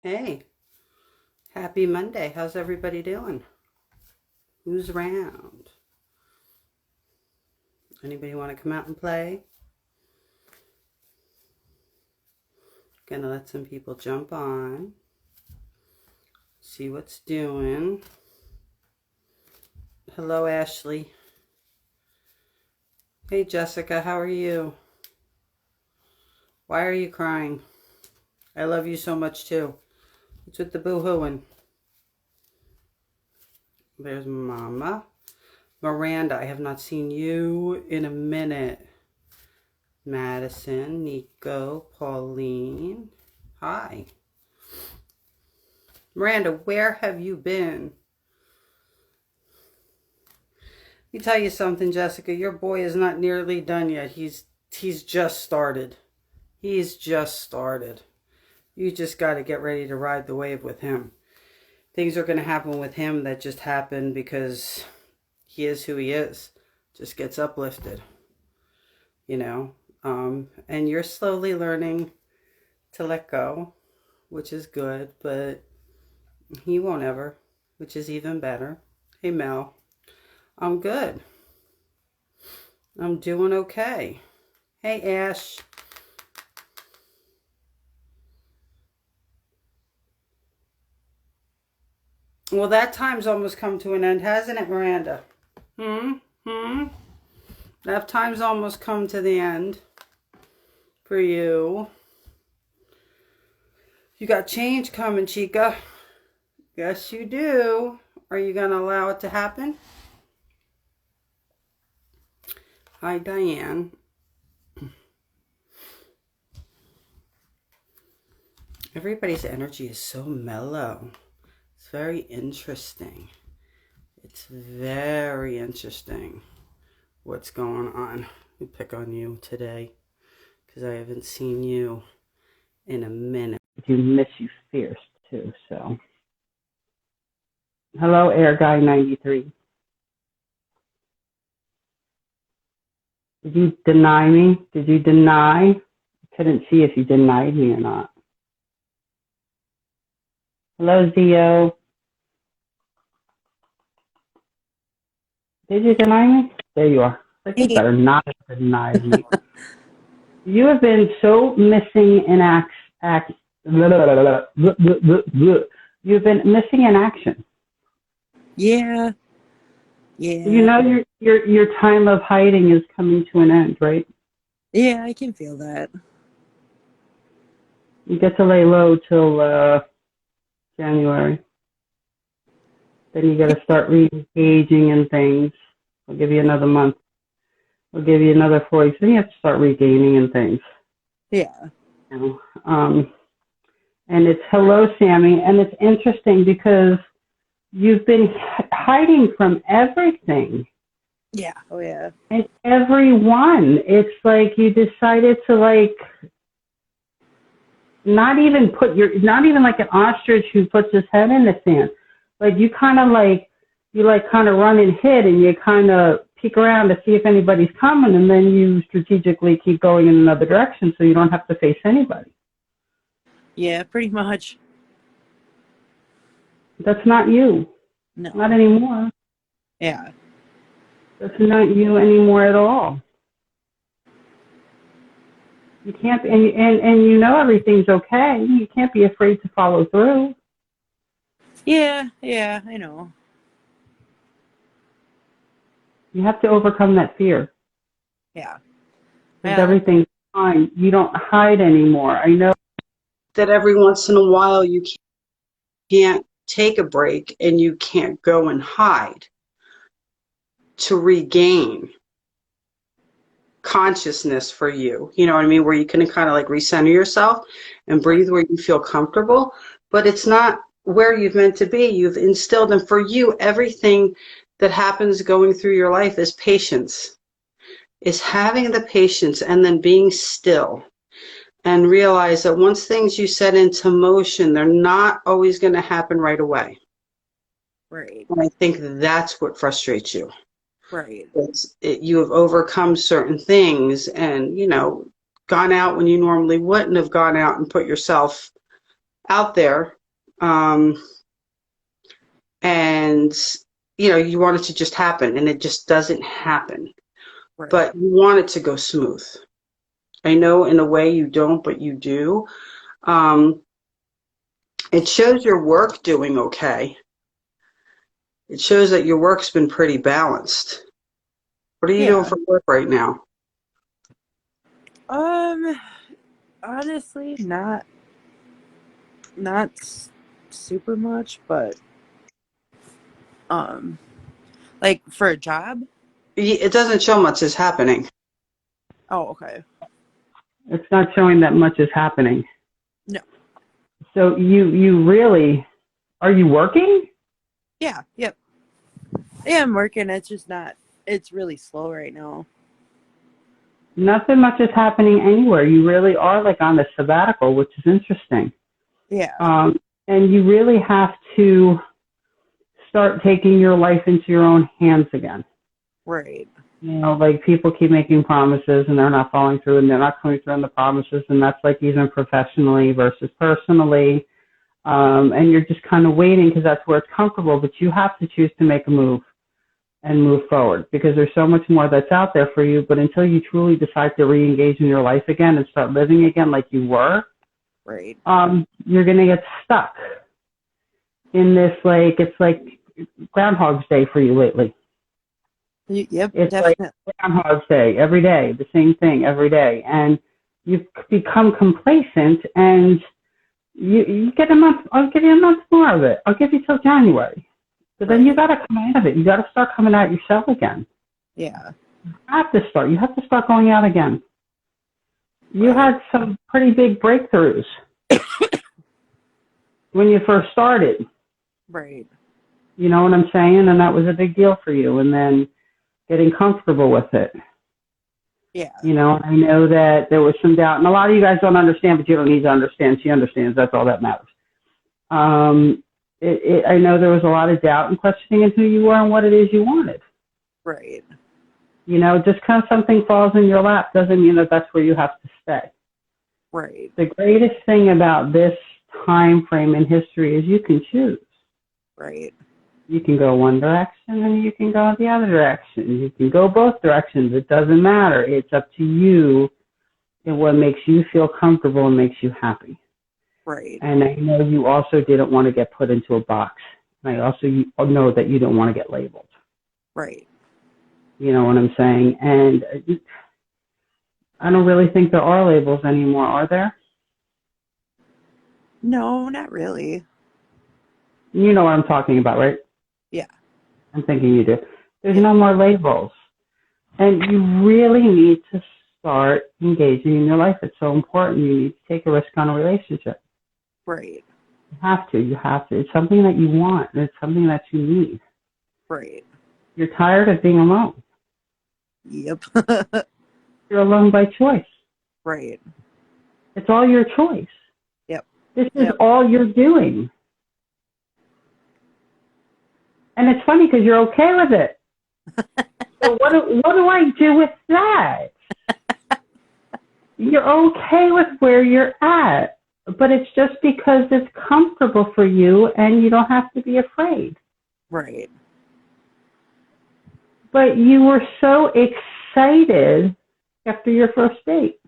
Hey, happy Monday. How's everybody doing? Who's around? Anybody want to come out and play? Gonna let some people jump on, see what's doing. Hello, Ashley. Hey, Jessica, how are you? Why are you crying? I love you so much too. What's with the boo-hooing? There's Mama. Miranda, I have not seen you in a minute. Madison, Nico, Pauline. Hi. Miranda, where have you been? Let me tell you something, Jessica. Your boy is not nearly done yet. He's just started. He's just started. You just got to get ready to ride the wave with him. Things are going to happen with him that just happen because he is who he is. Just gets uplifted, you know. And you're slowly learning to let go, which is good, but he won't ever, which is even better. Hey, Mel. I'm good. I'm doing okay. Hey, Ash. Well, that time's almost come to an end, hasn't it, Miranda? That time's almost come to the end for you. You got change coming, Chica. Yes, you do. Are you going to allow it to happen? Hi, Diane. Everybody's energy is so mellow. It's very interesting. It's very interesting what's going on. Let me pick on you today because I haven't seen you in a minute. I do miss you fierce too, so. Hello, Air Guy 93. Did you deny me? Did you deny? I couldn't see if you denied me or not. Hello, Zio. Did you deny me? There you are. Like, you better not have denied me. You have been so missing in You've been missing in action. Yeah. You know your time of hiding is coming to an end, right? Yeah, I can feel that. You get to lay low till January. Then you got to start re-engaging in things. I'll give you another month. I'll give you another 4 weeks. Then you have to start regaining in things. Yeah. You know? And it's hello, Sammy. And it's interesting because you've been hiding from everything. Yeah. Oh, yeah. And everyone. It's like you decided to not even like an ostrich who puts his head in the sand. Like you kind of run and hid and you kind of peek around to see if anybody's coming, and then you strategically keep going in another direction so you don't have to face anybody. Yeah, pretty much. That's not you. No. Not anymore. Yeah. That's not you anymore at all. You can't, and you know everything's okay. You can't be afraid to follow through. Yeah, I know. You have to overcome that fear. Yeah. Because everything's fine. You don't hide anymore. I know that every once in a while you can't take a break and you can't go and hide to regain consciousness for you. You know what I mean? Where you can kind of recenter yourself and breathe where you feel comfortable. But it's not where you've meant to be. You've instilled, and for you, everything that happens going through your life is patience. Is having the patience and then being still and realize that once things you set into motion, they're not always going to happen right away. Right. And I think that's what frustrates you. Right. You have overcome certain things and, gone out when you normally wouldn't have gone out and put yourself out there, and you want it to just happen, and it just doesn't happen. Right. But you want it to go smooth. I know in a way you don't, but you do. It shows your work doing okay. It shows that your work's been pretty balanced. What are you doing Yeah. for work right now? Honestly, not super much, but like for a job. It doesn't show much is happening. Oh, okay. It's not showing that much is happening. No. So you really, are you working? Yeah. Yep. Yeah, I'm working. It's just not. It's really slow right now. Nothing much is happening anywhere. You really are like on a sabbatical, which is interesting. Yeah. And you really have to start taking your life into your own hands again. Right. Like people keep making promises and they're not following through and they're not coming through on the promises, and that's like even professionally versus personally. And you're just kind of waiting because that's where it's comfortable, but you have to choose to make a move and move forward because there's so much more that's out there for you. But until you truly decide to re-engage in your life again and start living again like you were, Right. You're going to get stuck in this, like, it's like Groundhog's Day for you lately. Yep, It's definitely. like Groundhog's Day every day, the same thing every day. And you've become complacent and you get a month, I'll give you a month more of it. I'll give you till January. But then you got to come out of it. You got to start coming out yourself again. Yeah. You have to start. You have to start going out again. You had some pretty big breakthroughs when you first started. Right. You know what I'm saying? And that was a big deal for you. And then getting comfortable with it. Yeah. And I know that there was some doubt. And a lot of you guys don't understand, but you don't need to understand. She understands. That's all that matters. I know there was a lot of doubt and questioning in who you were and what it is you wanted. Right. Just because something falls in your lap doesn't mean that that's where you have to stay. Right. The greatest thing about this time frame in history is you can choose. Right. You can go one direction and you can go the other direction. You can go both directions. It doesn't matter. It's up to you and what makes you feel comfortable and makes you happy. Right. And I know you also didn't want to get put into a box. And I also know that you don't want to get labeled. Right. You know what I'm saying? And I don't really think there are labels anymore, are there? No, not really. You know what I'm talking about, right? Yeah. I'm thinking you do. There's no more labels. And you really need to start engaging in your life. It's so important. You need to take a risk on a relationship. Right. You have to. You have to. It's something that you want. It's something that you need. Right. You're tired of being alone. Yep. You're alone by choice. Right. It's all your choice. Yep. This is all you're doing. And it's funny because you're okay with it. So what do I do with that? You're okay with where you're at, but it's just because it's comfortable for you and you don't have to be afraid. Right. But you were so excited after your first date.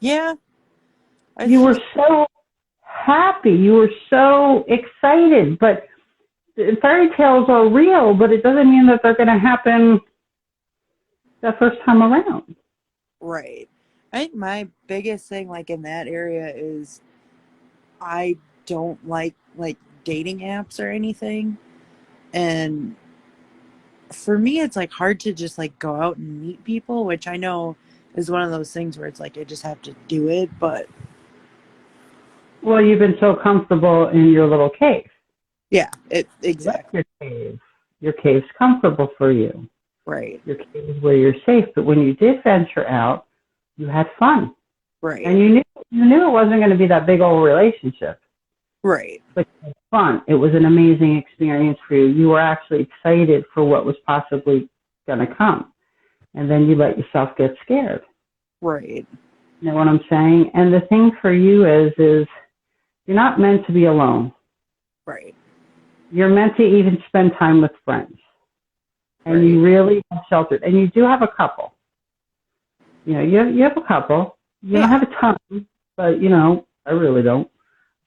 Yeah. You were so happy. You were so excited. But fairy tales are real, but it doesn't mean that they're going to happen the first time around. Right. I think my biggest thing, like in that area, is I don't like dating apps or anything, and for me, it's like hard to just like go out and meet people, which I know is one of those things where it's like I just have to do it, but well, you've been so comfortable in your little cave. Yeah, exactly. Your cave. Your cave's comfortable for you. Right. Your cave is where you're safe. But when you did venture out, you had fun. Right. And you knew it wasn't going to be that big old relationship. Right. But it was fun. It was an amazing experience for you. You were actually excited for what was possibly going to come. And then you let yourself get scared. Right. You know what I'm saying? And the thing for you is You're not meant to be alone. Right. You're meant to even spend time with friends. And Right. you really have sheltered. And you do have a couple. You know, you have a couple. You don't have a ton, but, you know, I really don't.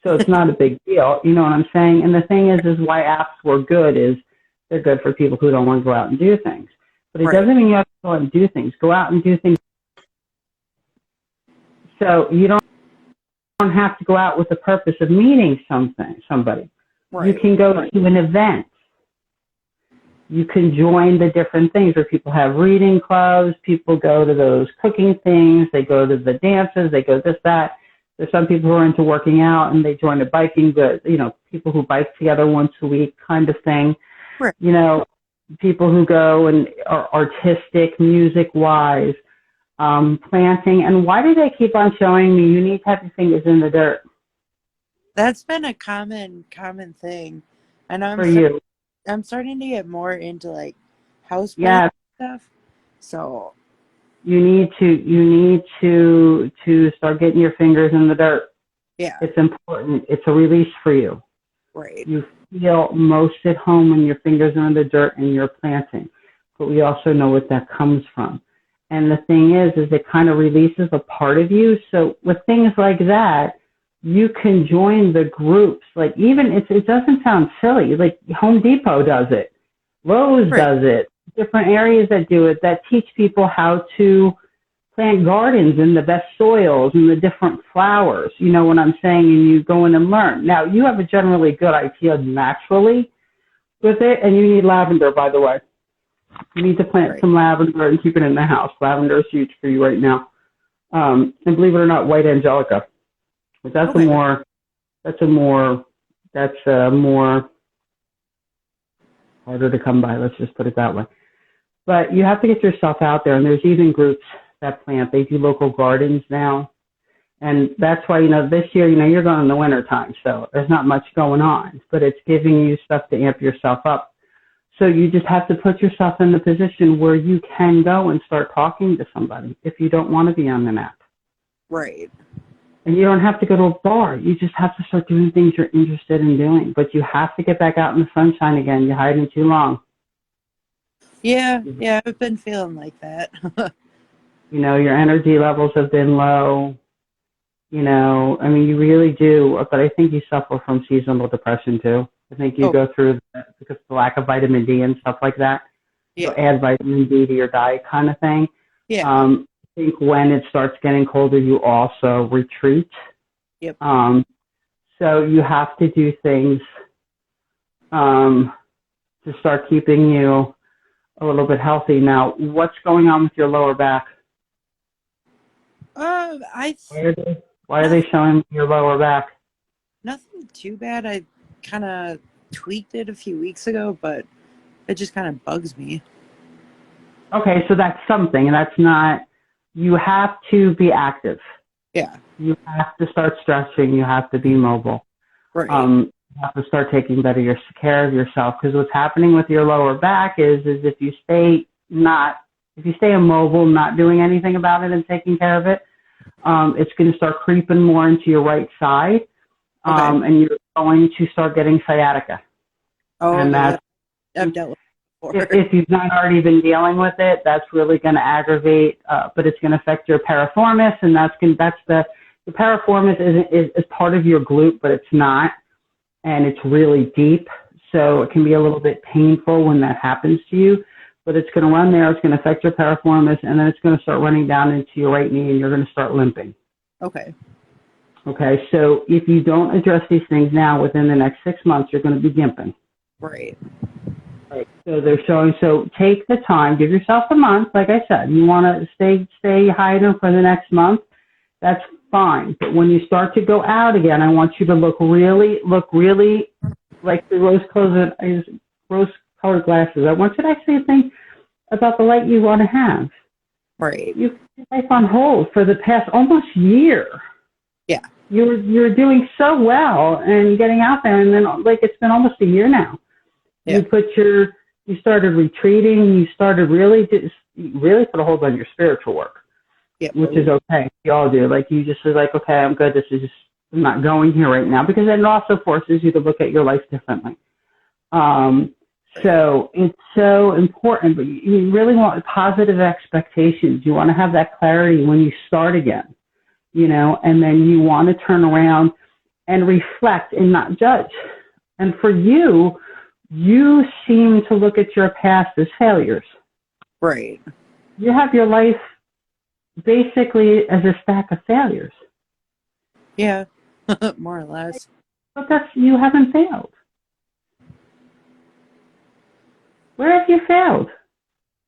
So it's not a big deal. You know what I'm saying? And the thing is why apps were good is they're good for people who don't want to go out and do things. But it doesn't mean you have to go out and do things. Go out and do things. So you don't have to go out with the purpose of meeting somebody. Right. You can go to an event. You can join the different things where people have reading clubs, people go to those cooking things, they go to the dances, they go this, that. There's some people who are into working out and they join a biking, you know, people who bike together once a week kind of thing. Right. You know, people who go and are artistic, music-wise, planting. And why do they keep on showing me you need to have your fingers in the dirt? That's been a common thing. And I'm starting to get more into like house planting stuff. So you need to start getting your fingers in the dirt. Yeah. It's important. It's a release for you. Right. You feel most at home when your fingers are in the dirt and you're planting. But we also know what that comes from. And the thing is it kind of releases a part of you. So with things like that, you can join the groups. Like even it doesn't sound silly. Like Home Depot does it. Lowe's does it. Different areas that do it that teach people how to plant gardens in the best soils and the different flowers. You know what I'm saying? And you go in and learn. Now you have a generally good idea naturally with it, and you need lavender, by the way. You need to plant some lavender and keep it in the house. Lavender is huge for you right now. And believe it or not, white angelica. But that's a more harder to come by. Let's just put it that way. But you have to get yourself out there, and there's even groups that plant. They do local gardens now, and that's why, you know, this year, you know, you're going in the winter time, so there's not much going on, but it's giving you stuff to amp yourself up. So you just have to put yourself in the position where you can go and start talking to somebody if you don't want to be on an app. Right. And you don't have to go to a bar. You just have to start doing things you're interested in doing. But you have to get back out in the sunshine again. You're hiding too long. Yeah, I've been feeling like that. You know, your energy levels have been low. You know, I mean, you really do. But I think you suffer from seasonal depression, too. I think you go through that because of the lack of vitamin D and stuff like that. Yeah. So add vitamin D to your diet kind of thing. Yeah. I think when it starts getting colder, you also retreat. Yep. So you have to do things to start keeping you a little bit healthy. Now, what's going on with your lower back? Why are they showing your lower back? Nothing too bad. I kind of tweaked it a few weeks ago, but it just kind of bugs me. Okay, so that's something, and that's not. You have to be active. Yeah. You have to start stretching. You have to be mobile. Right. You have to start taking better care of yourself, because what's happening with your lower back is if you stay immobile, not doing anything about it and taking care of it, it's going to start creeping more into your right side, and you're going to start getting sciatica. Oh, and that's, I've dealt with it before. If you've not already been dealing with it, that's really going to aggravate, but it's going to affect your piriformis, and the piriformis is part of your glute, but it's not, and it's really deep, so it can be a little bit painful when that happens to you. But it's going to run there, it's going to affect your piriformis, and then it's going to start running down into your right knee, and you're going to start limping. Okay. Okay, so if you don't address these things now, within the next 6 months, you're going to be gimping. Right. Right. So they're showing, so take the time, give yourself a month, like I said. You want to stay hiding for the next month, that's fine. But when you start to go out again, I want you to look really like the rose-colored glasses. I want you to actually think about the light you want to have. Right. You've put life on hold for the past almost year. Yeah. You're doing so well and getting out there, and then it's been almost a year now. Yeah. You started retreating. You started really put a hold on your spiritual work. Yeah. Which is okay. You all do. You just say okay, I'm good. This is just I'm not going here right now because it also forces you to look at your life differently. So it's so important, but you really want positive expectations. You want to have that clarity when you start again, you know, and then you want to turn around and reflect and not judge. And for you, you seem to look at your past as failures. Right. You have your life basically as a stack of failures. Yeah, more or less. But you haven't failed. Where have you failed?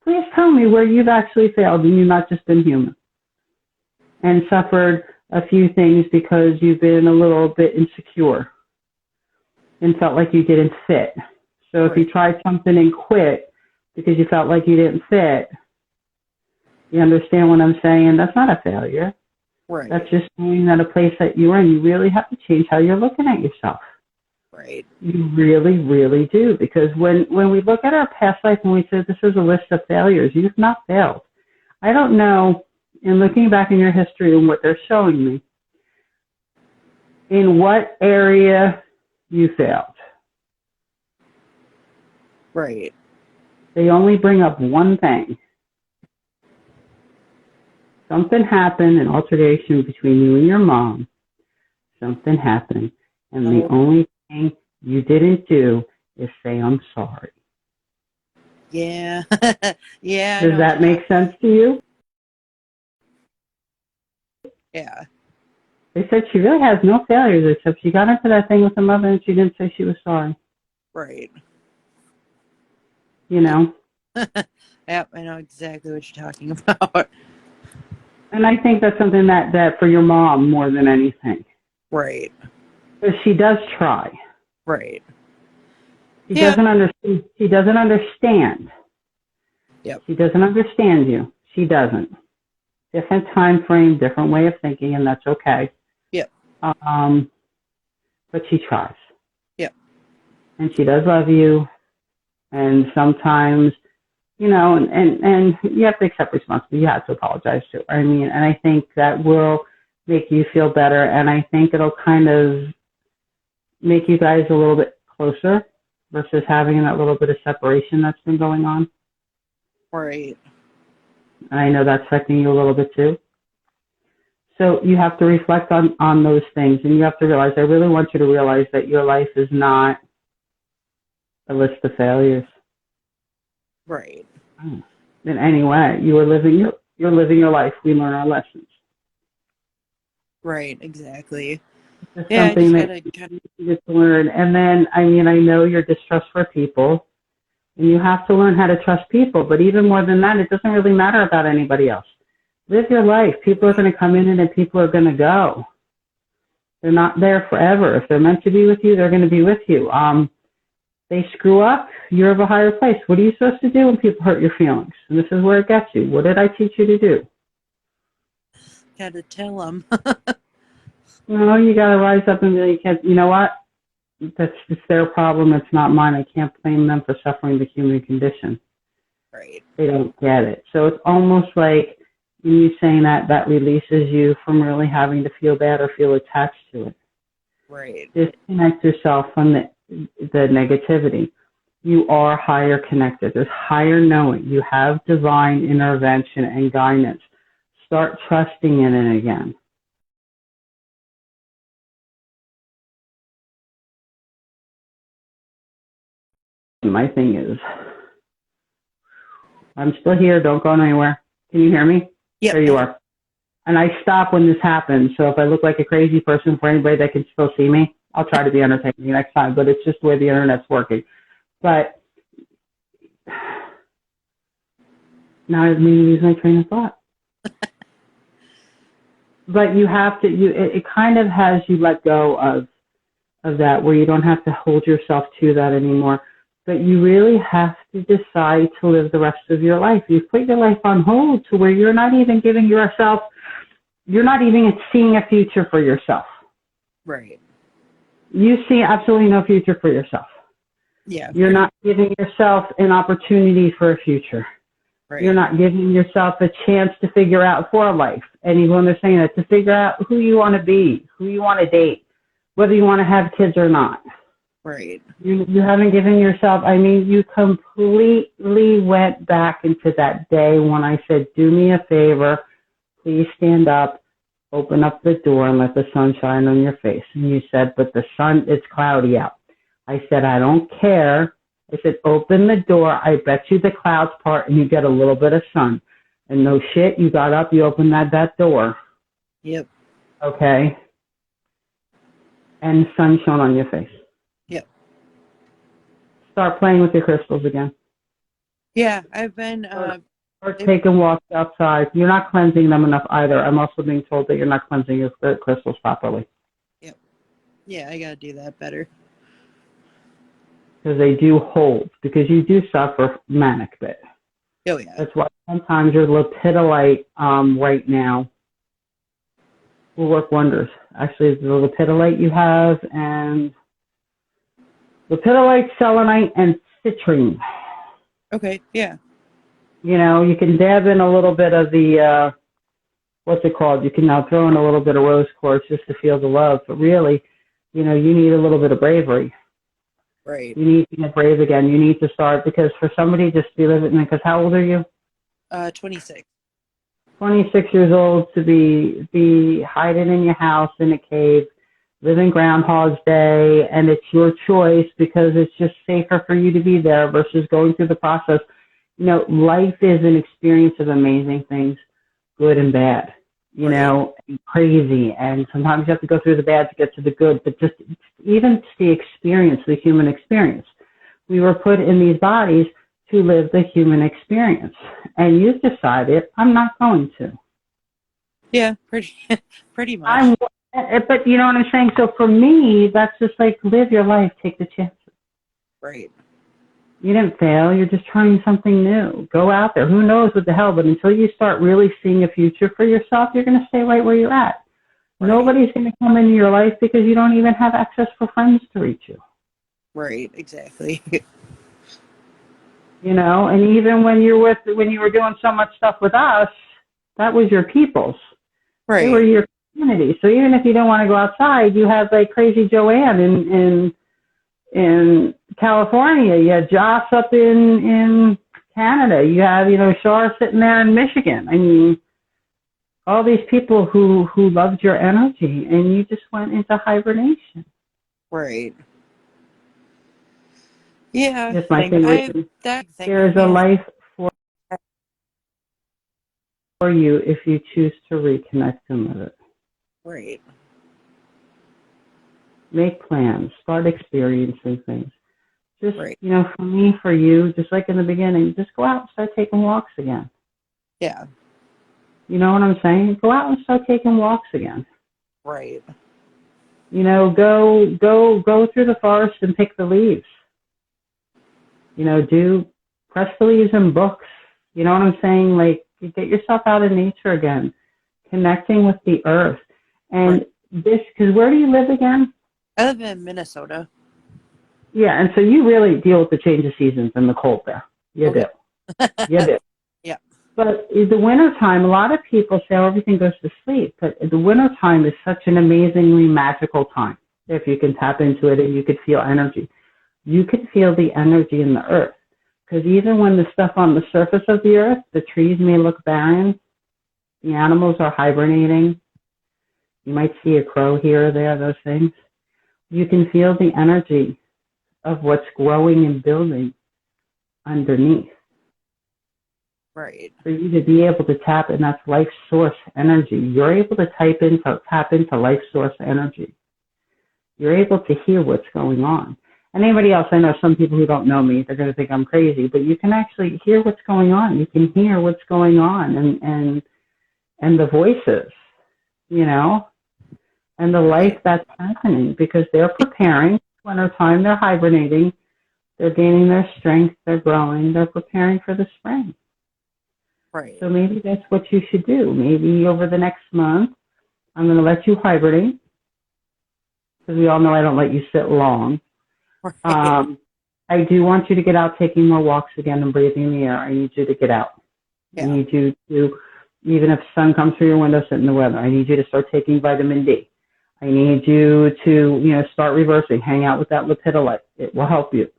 Please tell me where you've actually failed and you've not just been human and suffered a few things because you've been a little bit insecure and felt like you didn't fit. So if you tried something and quit because you felt like you didn't fit, you understand what I'm saying? That's not a failure. Right. That's just knowing that a place that you're in, you really have to change how you're looking at yourself. Right. You really, really do. Because when we look at our past life and we say this is a list of failures, you've not failed. I don't know, in looking back in your history and what they're showing me, in what area you failed. Right. They only bring up one thing. Something happened, an altercation between you and your mom. Something happened. And the only thing you didn't do is say, I'm sorry. Yeah. Yeah. Does that make sense to you? Yeah. They said she really has no failures except she got into that thing with her mother and she didn't say she was sorry. Right. You know? Yep, I know exactly what you're talking about. And I think that's something that for your mom more than anything. Right. Because she does try. Right. She doesn't understand. She doesn't understand. Yep. She doesn't understand you. She doesn't. Different time frame, different way of thinking, and that's okay. Yep. But she tries. Yep. And she does love you. And sometimes, you know, and you have to accept responsibility. You have to apologize to her. I mean, and I think that will make you feel better. And I think it'll kind of make you guys a little bit closer versus having that little bit of separation that's been going on. Right. And I know that's affecting you a little bit too. So you have to reflect on those things. And you have to realize, I really want you to realize that your life is not a list of failures. Right. In any way, you're living your life. We learn our lessons. Right, exactly. It's Yeah, something that you need to learn. And then, I mean, I know your distrust for people, and you have to learn how to trust people. But even more than that, it doesn't really matter about anybody else. Live your life. People are going to come in and people are going to go. They're not there forever. If they're meant to be with you, they're going to be with you. They screw up, you're of a higher place. What are you supposed to do when people hurt your feelings? And this is where it gets you. What did I teach you to do? Got to tell them. No, you got to rise up and be like, you know what? It's their problem. It's not mine. I can't blame them for suffering the human condition. Right. They don't get it. So it's almost like you saying that releases you from really having to feel bad or feel attached to it. Right. Disconnect yourself from the negativity. You are higher connected. There's higher knowing. You have divine intervention and guidance. Start trusting in it again. My thing is, I'm still here. Don't go anywhere. Can you hear me? Yep. There you are. And I stop when this happens. So if I look like a crazy person for anybody that can still see me, I'll try to be entertaining next time. But it's just the way the internet's working. But now I didn't mean to lose my train of thought. But you have to. It kind of has you let go of that, where you don't have to hold yourself to that anymore. But you really have to decide to live the rest of your life. You've put your life on hold to where you're not even giving yourself, you're not even seeing a future for yourself. Right. You see absolutely no future for yourself. Yeah. You're not giving yourself an opportunity for a future. Right. You're not giving yourself a chance to figure out for life. And even when they're saying that, to figure out who you want to be, who you want to date, whether you want to have kids or not. Right. You haven't given yourself, I mean, you completely went back into that day when I said, do me a favor, please stand up, open up the door and let the sun shine on your face. And you said, but the sun, it's cloudy out. I said, I don't care. I said, open the door. I bet you the clouds part and you get a little bit of sun. And no shit, you got up, you opened that door. Yep. Okay. And the sun shone on your face. Yep. Start playing with your crystals again. Yeah, I've been... or taking walks outside. You're not cleansing them enough either. I'm also being told that you're not cleansing your crystals properly. Yep. Yeah, I gotta do that better. Because they do hold. Because you do suffer manic bit. Oh, yeah. That's why sometimes your lepidolite right now will work wonders. Actually, the lepidolite you have and lepidolite, selenite, and citrine. Okay, yeah. You know, you can dab in a little bit of the, what's it called? You can now throw in a little bit of rose quartz just to feel the love. But really, you know, you need a little bit of bravery. Right. You need to get brave again. You need to start, because for somebody just to be living, because how old are you? 26. 26 years old, to be hiding in your house in a cave, living Groundhog's Day, and it's your choice because it's just safer for you to be there versus going through the process. You know, life is an experience of amazing things, good and bad, you know, crazy. And sometimes you have to go through the bad to get to the good, but just even the experience, the human experience. We were put in these bodies to live the human experience. And you've decided, I'm not going to. Yeah, pretty much. But you know what I'm saying? So for me, that's just like, live your life, take the chances. Right. You didn't fail. You're just trying something new. Go out there. Who knows what the hell? But until you start really seeing a future for yourself, you're going to stay right where you're at. Right. Nobody's going to come into your life because you don't even have access for friends to reach you. Right, exactly. You know, and even when you were doing so much stuff with us, that was your peoples. Right. They were your community. So even if you don't want to go outside, you have like Crazy Joanne in California. You had Joss up in Canada. You have, you know, Shar sitting there in Michigan. I mean, all these people who loved your energy, and you just went into hibernation. Right. Yeah. That's my favorite. There is a life for you if you choose to reconnect and live it. Right. Make plans. Start experiencing things. Just, right. You know, for me, for you, just like in the beginning, just go out and start taking walks again. Yeah. You know what I'm saying? Go out and start taking walks again. Right. You know, go through the forest and pick the leaves. You know, press the leaves in books. You know what I'm saying? Like, get yourself out in nature again, connecting with the earth. And because where do you live again? I live in Minnesota. Yeah, and so you really deal with the change of seasons and the cold there. You do. You do. Yeah. But in the wintertime, a lot of people say, oh, everything goes to sleep. But the wintertime is such an amazingly magical time. If you can tap into it and you could feel energy. You could feel the energy in the earth. Because even when the stuff on the surface of the earth, the trees may look barren, the animals are hibernating. You might see a crow here or there, those things. You can feel the energy of what's growing and building underneath. Right. For you to be able to tap, and that's life source energy. You're able to tap into life source energy. You're able to hear what's going on. And anybody else, I know some people who don't know me, they're going to think I'm crazy, but you can actually hear what's going on. You can hear what's going on and the voices, you know, and the life that's happening because they're preparing. Wintertime, they're hibernating. They're gaining their strength. They're growing. They're preparing for the spring. Right. So maybe that's what you should do. Maybe over the next month, I'm going to let you hibernate because we all know I don't let you sit long. Right. I do want you to get out taking more walks again and breathing the air. I need you to get out. I Yeah. need you to, even if sun comes through your window, sit in the weather. I need you to start taking vitamin D. I need you to, start reversing, hang out with that lepidolite. It will help you.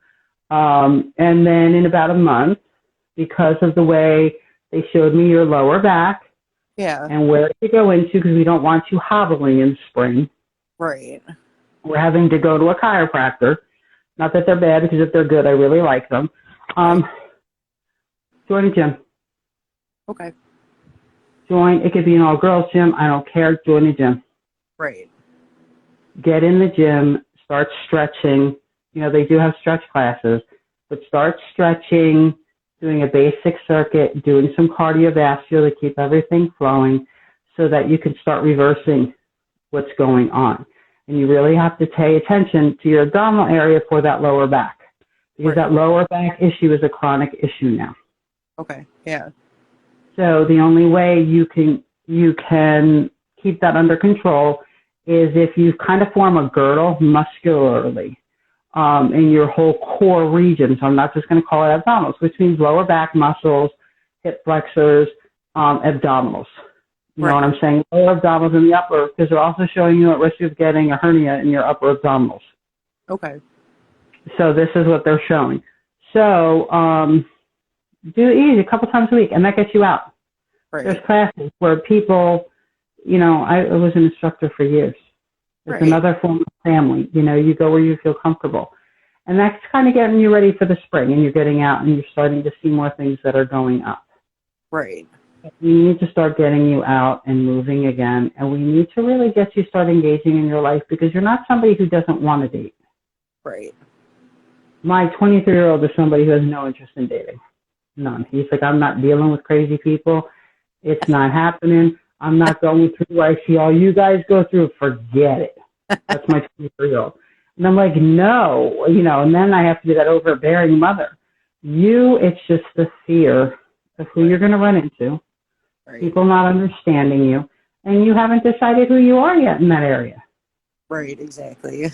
And then in about a month, because of the way they showed me your lower back Yeah. and where to go into, because we don't want you hobbling in spring, Right. we're having to go to a chiropractor. Not that they're bad, because if they're good, I really like them. Right. Join a gym. Okay. It could be an all-girls gym. I don't care. Join a gym. Right. Get in the gym. Start stretching. They do have stretch classes, but start stretching, doing a basic circuit, doing some cardiovascular to keep everything flowing so that you can start reversing what's going on. And you really have to pay attention to your abdominal area for that lower back, because Right. that lower back issue is a chronic issue now. Okay. Yeah. So the only way you can keep that under control is if you kind of form a girdle muscularly in your whole core region. So I'm not just going to call it abdominals, which means lower back muscles, hip flexors, abdominals. You know what I'm saying? Lower abdominals and the upper, because they're also showing you at risk of getting a hernia in your upper abdominals. Okay. So this is what they're showing. So do it easy a couple times a week, and that gets you out. Right. There's classes where people, I was an instructor for years. It's another form of family. You go where you feel comfortable. And that's kind of getting you ready for the spring, and you're getting out and you're starting to see more things that are going up. Right. We need to start getting you out and moving again, and we need to really get you start engaging in your life, because you're not somebody who doesn't want to date. Right. My 23-year-old is somebody who has no interest in dating. None. He's like, I'm not dealing with crazy people. It's not happening. I'm not going through what I see all you guys go through. Forget it. That's my 23-year-old. And I'm like, no, and then I have to be that overbearing mother. It's just the fear of who you're going to run into, people not understanding you, and you haven't decided who you are yet in that area. Right, exactly.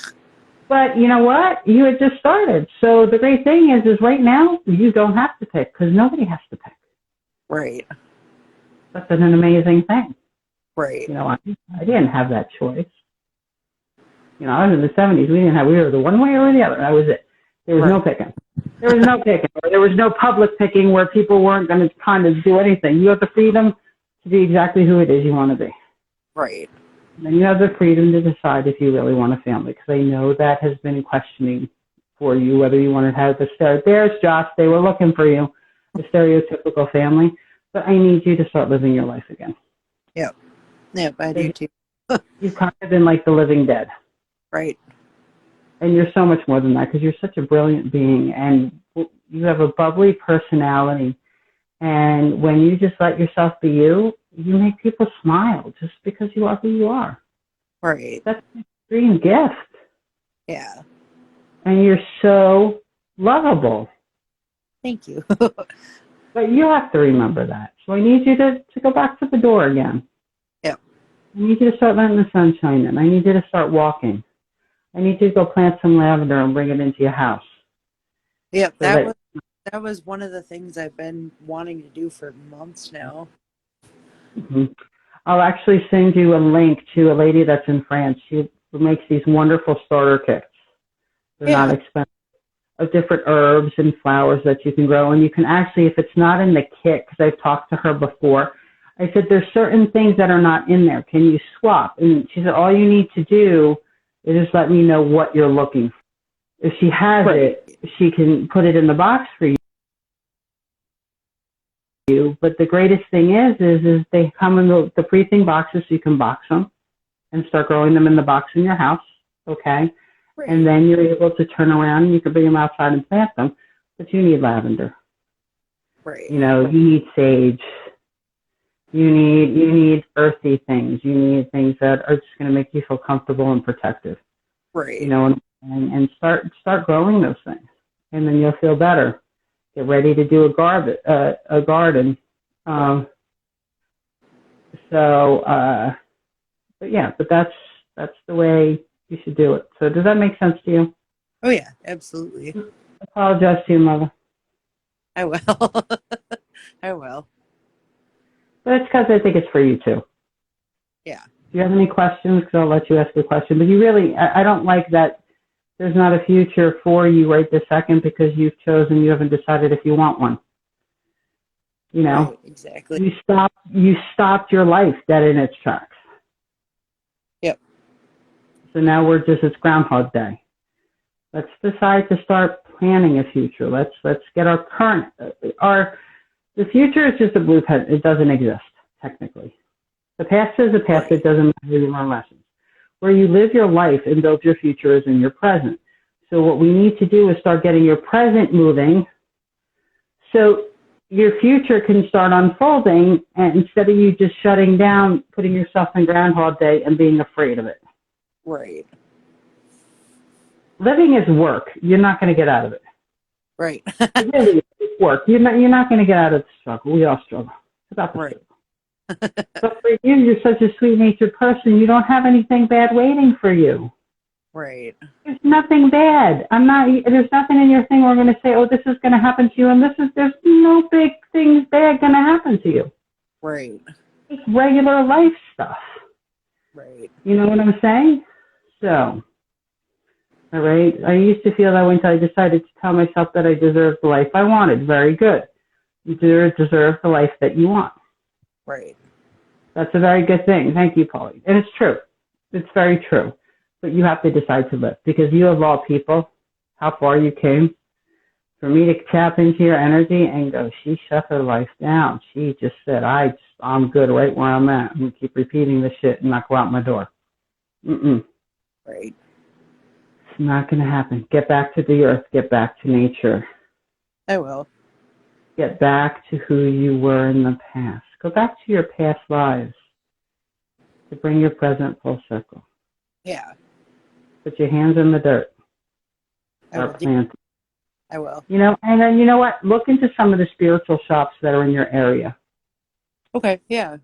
But you know what? You had just started. So the great thing is right now, you don't have to pick, because nobody has to pick. Right. That's an amazing thing. Right. I didn't have that choice. I was in the 70s. We were the one way or the other. That was it. There was no picking. There was no picking. There was no public picking where people weren't going to kind of do anything. You have the freedom to be exactly who it is you want to be. Right. And then you have the freedom to decide if you really want a family, because I know that has been questioning for you, whether you want to have there's Josh, they were looking for you, the stereotypical family. But I need you to start living your life again. Yep. Yep, I do too. You've kind of been like the living dead. Right. And you're so much more than that, because you're such a brilliant being, and you have a bubbly personality. And when you just let yourself be you, you make people smile just because you are who you are. Right. That's an extreme gift. Yeah. And you're so lovable. Thank you. But you have to remember that. So I need you to go back to the door again. Yep. I need you to start letting the sun shine in. I need you to start walking. I need you to go plant some lavender and bring it into your house. Yep, that was one of the things I've been wanting to do for months now. Mm-hmm. I'll actually send you a link to a lady that's in France. She makes these wonderful starter kits. They're not expensive, of different herbs and flowers that you can grow. And you can actually, if it's not in the kit, because I've talked to her before, I said, there's certain things that are not in there. Can you swap? And she said, all you need to do is just let me know what you're looking for. If she has it, she can put it in the box for you. But the greatest thing is they come in the pre-thing boxes, so you can box them and start growing them in the box in your house, okay? Right. And then you're able to turn around and you can bring them outside and plant them. But you need lavender. Right. You need sage. You need earthy things. You need things that are just going to make you feel comfortable and protective. Right. And start growing those things, and then you'll feel better. Get ready to do a garden. But that's the way you should do it. So does that make sense to you? Oh yeah, absolutely. I apologize to you, Mother. I will. I will. But it's because I think it's for you too. Yeah. Do you have any questions? Because I'll let you ask a question. But you really, I don't like that there's not a future for you right this second because you've chosen, you haven't decided if you want one. You know, right, exactly. You stopped your life dead in its tracks. Yep. So now it's Groundhog Day. Let's decide to start planning a future. Let's get the future is just a blueprint. It doesn't exist, technically. The past is the past. Right. It doesn't matter. You learn lessons. Where you live your life and build your future is in your present. So what we need to do is start getting your present moving so your future can start unfolding, and instead of you just shutting down, putting yourself in Groundhog Day and being afraid of it. Right. Living is work. You're not going to get out of it. Right. It really is work. You're not going to get out of the struggle. We all struggle. It's about the struggle. But for you, you're such a sweet-natured person. You don't have anything bad waiting for you. Right. There's nothing bad. There's nothing in your thing where I'm going to say, oh, this is going to happen to you, and there's no big things bad going to happen to you. Right. It's regular life stuff. Right. You know what I'm saying? So, all right. I used to feel that way until I decided to tell myself that I deserved the life I wanted. Very good. You deserve the life that you want. Right. That's a very good thing. Thank you, Polly. And it's true. It's very true. But you have to decide to live because you, of all people, how far you came. For me to tap into your energy and go, she shut her life down. She just said, I'm good right where I'm at. I'm going to keep repeating this shit and not go out my door. Mm-mm. Right. It's not going to happen. Get back to the earth. Get back to nature. I will. Get back to who you were in the past. Go back to your past lives to bring your present full circle. Yeah. Put your hands in the dirt. Start planting. I will. You know, and then you know what? Look into some of the spiritual shops that are in your area. Okay, yeah.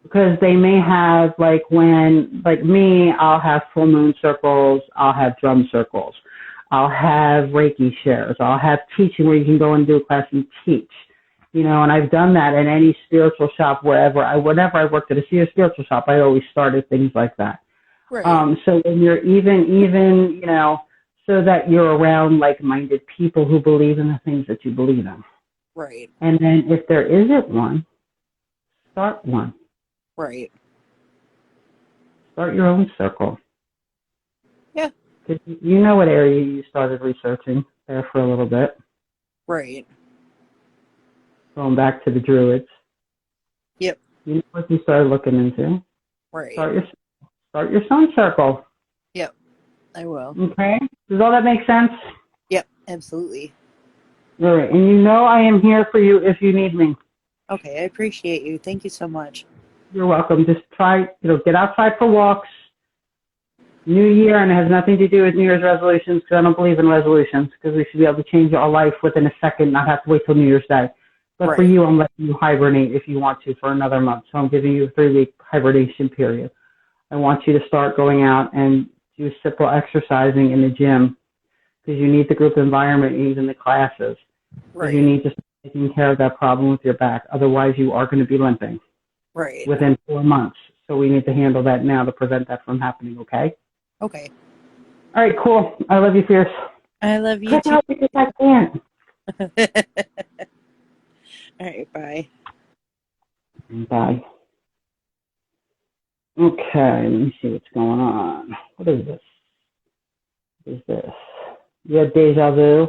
Because they may have, like me, I'll have full moon circles, I'll have drum circles, I'll have Reiki shares, I'll have teaching where you can go and do a class and teach. You know, and I've done that in any spiritual shop whenever I worked at a spiritual shop, I always started things like that. Right. So when you're even, you know, so that you're around like-minded people who believe in the things that you believe in. Right. And then if there isn't one, start one. Right. Start your own circle. Yeah. Because you know what area you started researching there for a little bit. Right. Going back to the Druids. Yep. You know what you started looking into. Right. Start your sun circle. Yep. I will. Okay? Does all that make sense? Yep. Absolutely. All right. And you know I am here for you if you need me. Okay. I appreciate you. Thank you so much. You're welcome. Just try, get outside for walks. New Year, and it has nothing to do with New Year's resolutions because I don't believe in resolutions because we should be able to change our life within a second, not have to wait till New Year's Day. But for you, I'm letting you hibernate if you want to for another month. So I'm giving you a 3-week hibernation period. I want you to start going out and do simple exercising in the gym because you need the group environment, you need in the classes. Because you need to start taking care of that problem with your back. Otherwise, you are going to be limping within 4 months. So we need to handle that now to prevent that from happening, okay? Okay. All right, cool. I love you, Fierce. I love you too. Because I can't. All right, bye. Bye. Okay, let me see what's going on. What is this? What is this? You have Deja Vu?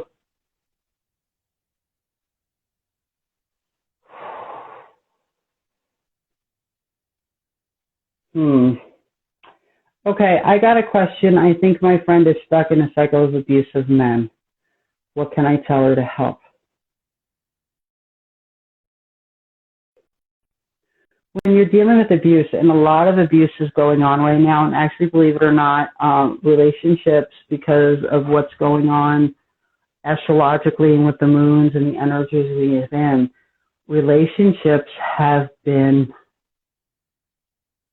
Okay, I got a question. I think my friend is stuck in a cycle of abusive men. What can I tell her to help? When you're dealing with abuse, and a lot of abuse is going on right now, and actually, believe it or not, relationships, because of what's going on astrologically and with the moons and the energies we live in, relationships have been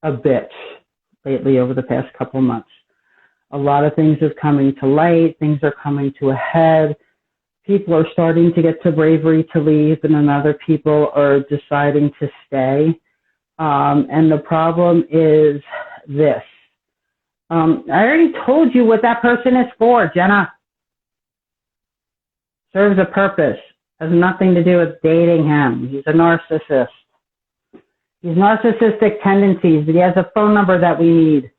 a bitch lately over the past couple of months. A lot of things are coming to light. Things are coming to a head. people are starting to get to bravery to leave, and then other people are deciding to stay. And the problem is this. I already told you what that person is for, Jenna. Serves a purpose. Has nothing to do with dating him. He's a narcissist. He's narcissistic tendencies. He has a phone number that we need.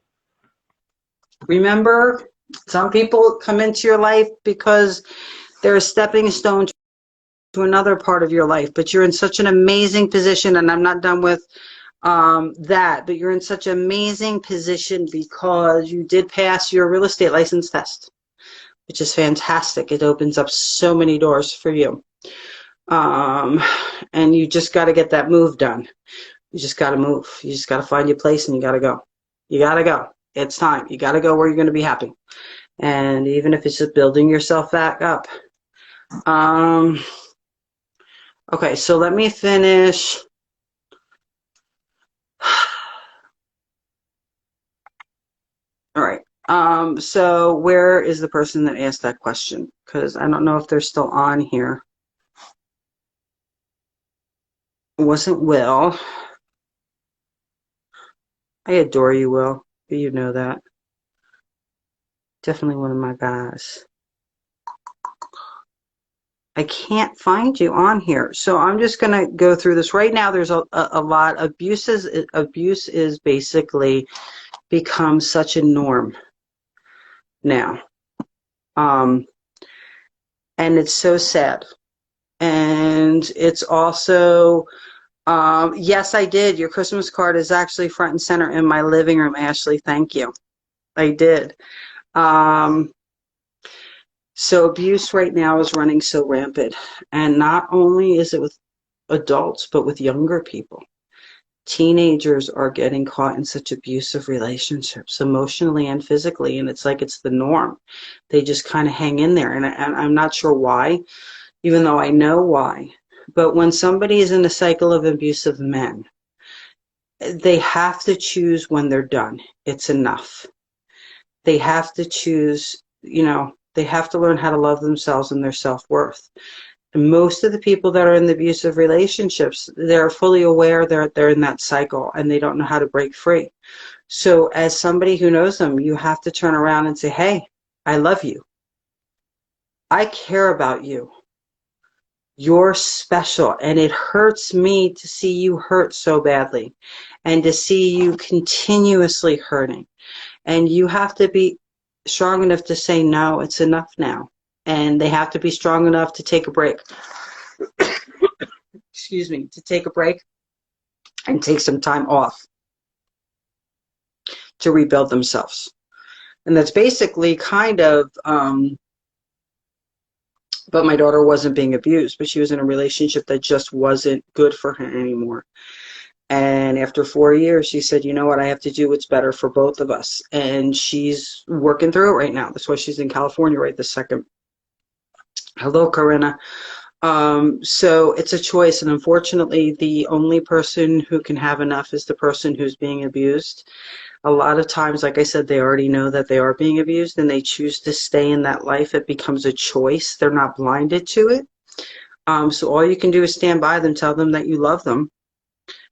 Remember, some people come into your life because they're a stepping stone to another part of your life, but you're in such an amazing position, and I'm not done with that, but you're in such an amazing position because you did pass your real estate license test, which is fantastic. It opens up so many doors for you. And you just got to get that move done. You just got to move. You just got to find your place, and you got to go. You got to go. It's time. You got to go where you're going to be happy. And even if it's just building yourself back up. Okay, so let me finish. All right. So where is the person that asked that question? Because I don't know if they're still on here. It wasn't Will. I adore you, Will. You know that. Definitely one of my guys. I can't find you on here. So I'm just going to go through this. Right now there's a lot. Abuse is basically become such a norm now. And it's so sad. And it's also, yes, I did. Your Christmas card is actually front and center in my living room, Ashley. Thank you. I did. So abuse right now is running so rampant. And not only is it with adults, but with younger people. Teenagers are getting caught in such abusive relationships, emotionally and physically, and it's like it's the norm. They just kind of hang in there, and I'm not sure why, even though I know why. But when somebody is in a cycle of abusive men, they have to choose when they're done. It's enough. They have to choose, they have to learn how to love themselves and their self-worth. Most of the people that are in the abusive relationships, they're fully aware they're in that cycle, and they don't know how to break free. So as somebody who knows them, you have to turn around and say, hey, I love you. I care about you. You're special, and it hurts me to see you hurt so badly and to see you continuously hurting. And you have to be strong enough to say, no, it's enough now. And they have to be strong enough to take a break. Excuse me, to take a break and take some time off to rebuild themselves. And that's basically kind of, but my daughter wasn't being abused, but she was in a relationship that just wasn't good for her anymore. And after 4 years, she said, you know what, I have to do what's better for both of us. And she's working through it right now. That's why she's in California right this second. Hello, Corinna. So it's a choice, and unfortunately, the only person who can have enough is the person who's being abused. A lot of times, like I said, they already know that they are being abused, and they choose to stay in that life. It becomes a choice. They're not blinded to it. So all you can do is stand by them, tell them that you love them,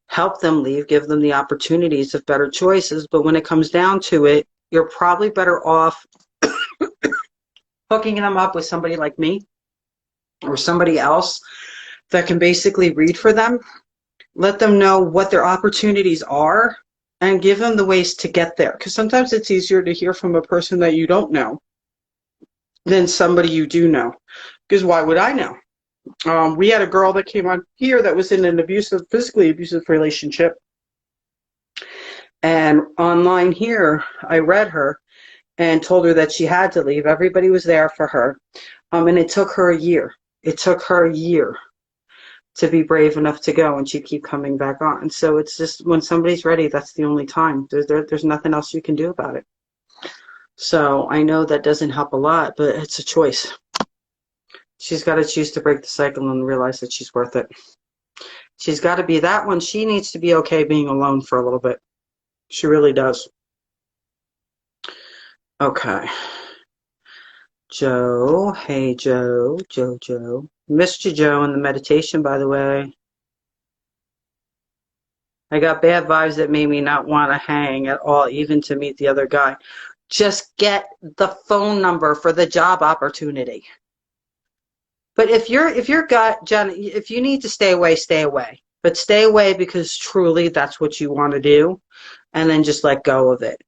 help them leave, give them the opportunities of better choices. But when it comes down to it, you're probably better off hooking them up with somebody like me or somebody else that can basically read for them, let them know what their opportunities are, and give them the ways to get there. Because sometimes it's easier to hear from a person that you don't know than somebody you do know. Because why would I know? We had a girl that came on here that was in an physically abusive relationship. And online here, I read her and told her that she had to leave. Everybody was there for her. And it took her a year. It took her a year to be brave enough to go, and she'd keep coming back on. And so it's just when somebody's ready, that's the only time. There's nothing else you can do about it. So I know that doesn't help a lot, but it's a choice. She's got to choose to break the cycle and realize that she's worth it. She's got to be that one. She needs to be okay being alone for a little bit. She really does. Okay. Joe. Hey, Joe. Joe. Missed you, Joe, in the meditation, by the way. I got bad vibes that made me not want to hang at all, even to meet the other guy. Just get the phone number for the job opportunity. But if you're gut, Jen, if you need to stay away, stay away. But stay away because truly that's what you want to do, and then just let go of it.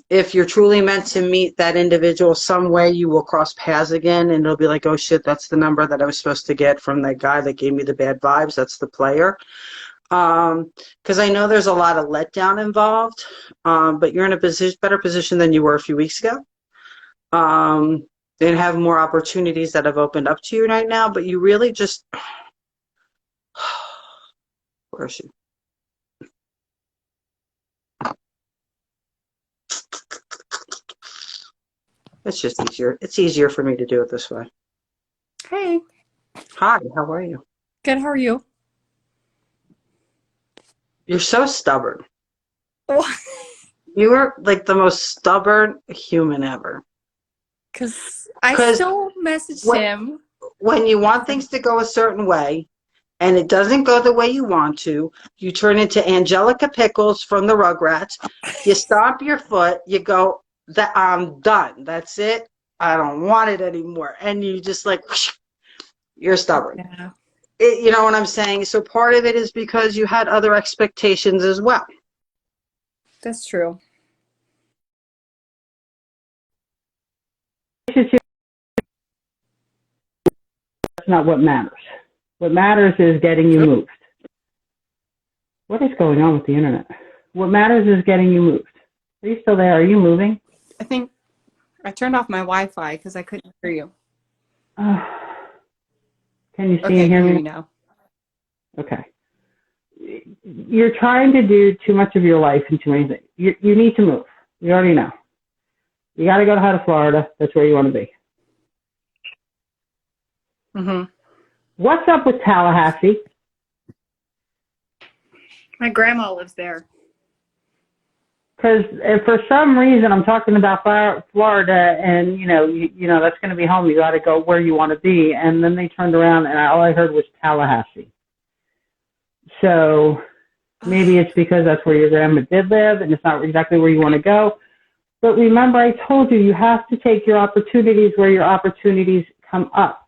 If you're truly meant to meet that individual some way, you will cross paths again, and it'll be like, oh shit, that's the number that I was supposed to get from that guy that gave me the bad vibes. That's the player. Because I know there's a lot of letdown involved, but you're in a better position than you were a few weeks ago. And have more opportunities that have opened up to you right now, but you really just, where is she? It's just easier. It's easier for me to do it this way. Hey. Hi, how are you? Good, how are you? You're so stubborn. Oh. You are like the most stubborn human ever. Because I still messaged him. When you want things to go a certain way, and it doesn't go the way you want to, you turn into Angelica Pickles from the Rugrats. You stomp your foot, you go, I'm done. That's it. I don't want it anymore. And you just like, whoosh, you're stubborn. Yeah. You know what I'm saying? So part of it is because you had other expectations as well. That's true. That's not what matters. What matters is getting you moved. What is going on with the internet? What matters is getting you moved. Are you still there? Are you moving? I think I turned off my Wi-Fi because I couldn't hear you. Can you see and hear me now? Okay. You're trying to do too much of your life and too many things. You need to move. You already know. You got to go to Florida. That's where you want to be. Mm-hmm. What's up with Tallahassee? My grandma lives there. Because for some reason I'm talking about Florida, and you know that's going to be home. You got to go where you want to be, and then they turned around, and all I heard was Tallahassee. So maybe it's because that's where your grandma did live, and it's not exactly where you want to go. But remember, I told you have to take your opportunities where your opportunities come up.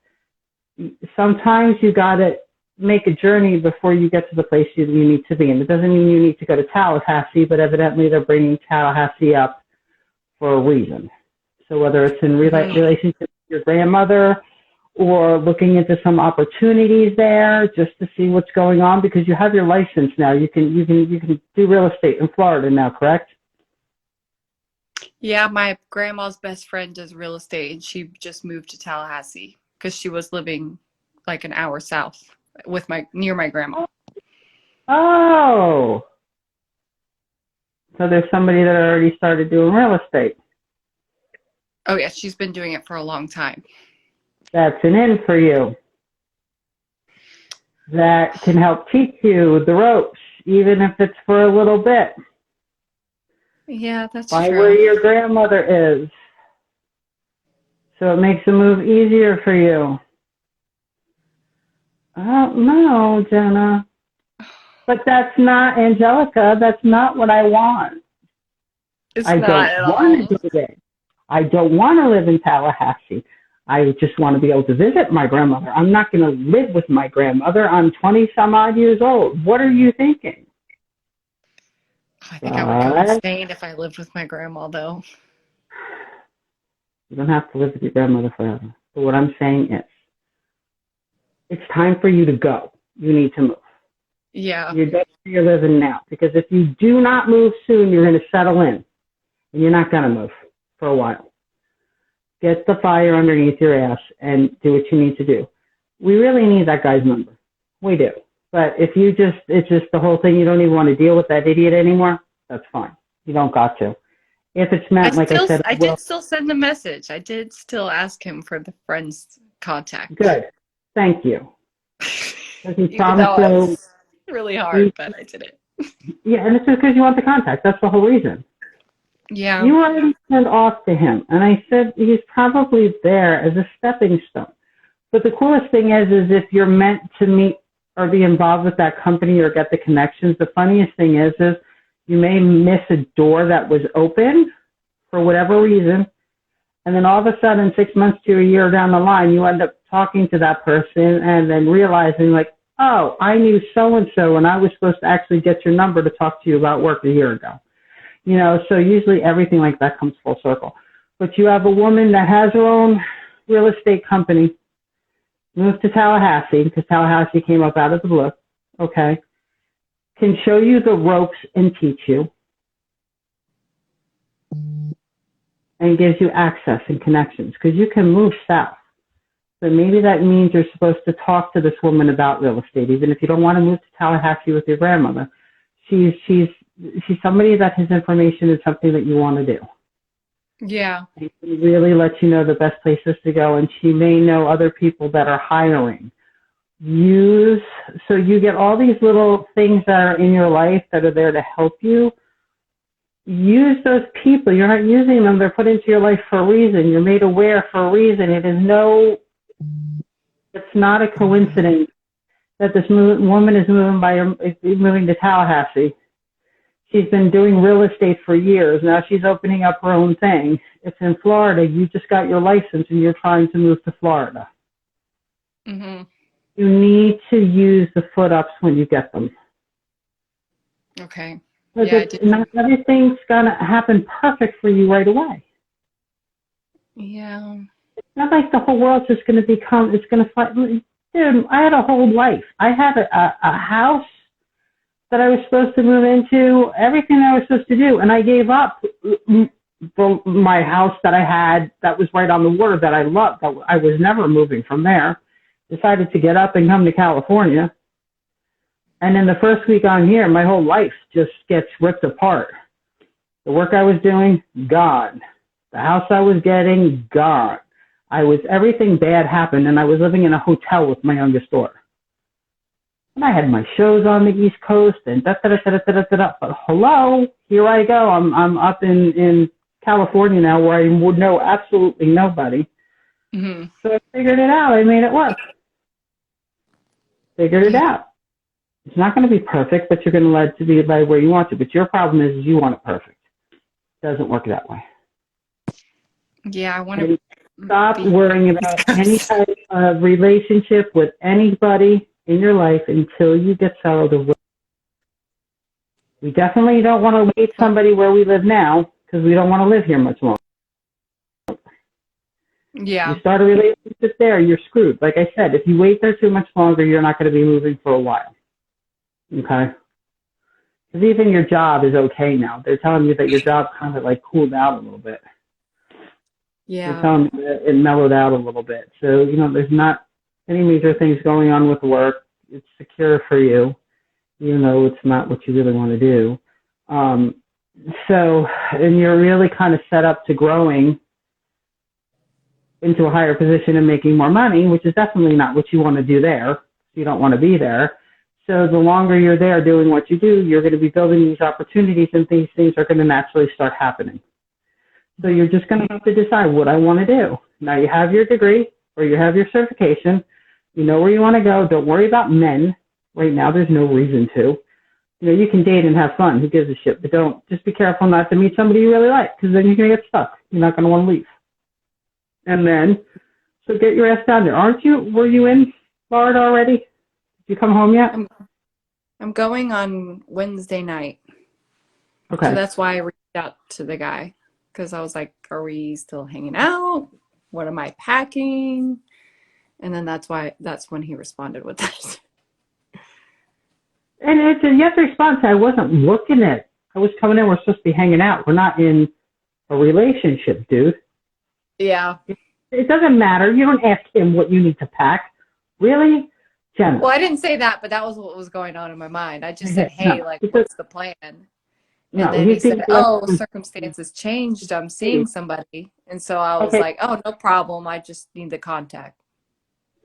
Sometimes you got to make a journey before you get to the place you need to be. And it doesn't mean you need to go to Tallahassee, but evidently they're bringing Tallahassee up for a reason. So whether it's in relationship with your grandmother or looking into some opportunities there just to see what's going on, because you have your license now. You can do real estate in Florida now, correct? Yeah, my grandma's best friend does real estate, and she just moved to Tallahassee because she was living like an hour south with near my grandma. Oh. So there's somebody that already started doing real estate. Oh yeah, she's been doing it for a long time. That's an in for you. That can help teach you the ropes, even if it's for a little bit. Yeah, that's By true. where your grandmother is. So it makes the move easier for you. I don't know, Jenna. But that's not, Angelica, that's not what I want. I don't want to do it. I don't want to live in Tallahassee. I just want to be able to visit my grandmother. I'm not going to live with my grandmother. I'm 20 some odd years old. What are you thinking? I think I would go insane if I lived with my grandma, though. You don't have to live with your grandmother forever. But what I'm saying is, it's time for you to go. You need to move. Yeah. You're living now. Because if you do not move soon, you're going to settle in. And you're not going to move for a while. Get the fire underneath your ass and do what you need to do. We really need that guy's number. We do. But if it's just the whole thing, you don't even want to deal with that idiot anymore, that's fine. You don't got to. If it's meant, I said, I did still send a message. I did still ask him for the friend's contact. Good. Thank you. Even though it was really hard, but I did it. Yeah, and it's just because you want the contact. That's the whole reason. Yeah. You already turned off to him. And I said, he's probably there as a stepping stone. But the coolest thing is if you're meant to meet or be involved with that company or get the connections, the funniest thing is you may miss a door that was open for whatever reason. And then all of a sudden, 6 months to a year down the line, you end up talking to that person and then realizing like, oh, I knew so-and-so and I was supposed to actually get your number to talk to you about work a year ago. You know, so usually everything like that comes full circle. But you have a woman that has her own real estate company, moved to Tallahassee because Tallahassee came up out of the blue, okay, can show you the ropes and teach you, and gives you access and connections because you can move south. So maybe that means you're supposed to talk to this woman about real estate, even if you don't want to move to Tallahassee with your grandmother. She's somebody that his information is something that you want to do. Yeah. And she really lets you know the best places to go, and she may know other people that are hiring. So you get all these little things that are in your life that are there to help you. Use those people. You're not using them. They're put into your life for a reason. You're made aware for a reason. It's not a coincidence that this woman is moving to Tallahassee. She's been doing real estate for years. Now she's opening up her own thing. It's in Florida. You just got your license and you're trying to move to Florida. Mm-hmm. You need to use the foot ups when you get them. Okay. Because not everything's going to happen perfect for you right away. Yeah. It's not like the whole world's just going to dude, I had a whole life. I had a house that I was supposed to move into, everything I was supposed to do. And I gave up my house that I had that was right on the water that I loved. That I was never moving from there. Decided to get up and come to California. And in the first week on here, my whole life just gets ripped apart. The work I was doing, gone. The house I was getting, gone. Everything bad happened, and I was living in a hotel with my youngest daughter. And I had my shows on the East Coast, and da-da-da-da-da-da-da. But hello, here I go. I'm up in California now where I would know absolutely nobody. Mm-hmm. So I figured it out. I made it work. Figured it out. It's not going to be perfect, but you're going to let it be by where you want to. But your problem is you want it perfect. It doesn't work that way. Yeah, I want to stop worrying about any type of relationship with anybody in your life until you get settled. We definitely don't want to wait somebody where we live now because we don't want to live here much longer. Yeah. You start a relationship there, you're screwed. Like I said, if you wait there too much longer, you're not going to be moving for a while. Okay? Because even your job is okay now. They're telling you that your job kind of like cooled out a little bit. Yeah. They're telling you that it mellowed out a little bit. So, there's not any major things going on with work. It's secure for you, even though it's not what you really want to do. And you're really kind of set up to growing into a higher position and making more money, which is definitely not what you want to do there. You don't want to be there. So the longer you're there doing what you do, you're going to be building these opportunities, and these things are going to naturally start happening. So you're just going to have to decide what I want to do. Now you have your degree or you have your certification. You know where you want to go. Don't worry about men. Right now there's no reason to. You can date and have fun. Who gives a shit? But just be careful not to meet somebody you really like, because then you're going to get stuck. You're not going to want to leave. And then, so get your ass down there. Were you in Florida already? Did you come home yet? I'm going on Wednesday night. Okay. So that's why I reached out to the guy, because I was like, are we still hanging out? What am I packing? And then that's when he responded with that. And you have to respond to, I wasn't looking at, I was coming in, we're supposed to be hanging out. We're not in a relationship, dude. Yeah. It doesn't matter. You don't ask him what you need to pack. Really? Jenna. Well, I didn't say that, but that was what was going on in my mind. I just said, hey, what's the plan? And then he said, circumstances changed. I'm seeing somebody. And so I was like, oh, no problem. I just need the contact.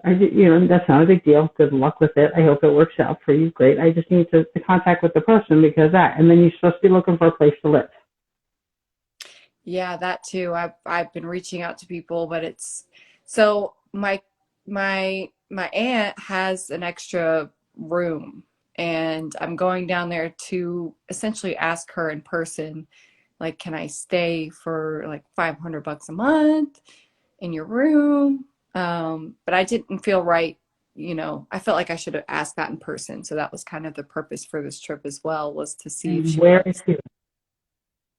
That's not a big deal. Good luck with it. I hope it works out for you. Great. I just need to contact with the person because that. And then you're supposed to be looking for a place to live. Yeah, that too. I've been reaching out to people, but it's so my aunt has an extra room, and I'm going down there to essentially ask her in person, like, can I stay for like $500 a month in your room? But I didn't feel right, I felt like I should have asked that in person. So that was kind of the purpose for this trip as well, was to see if And she where is was she?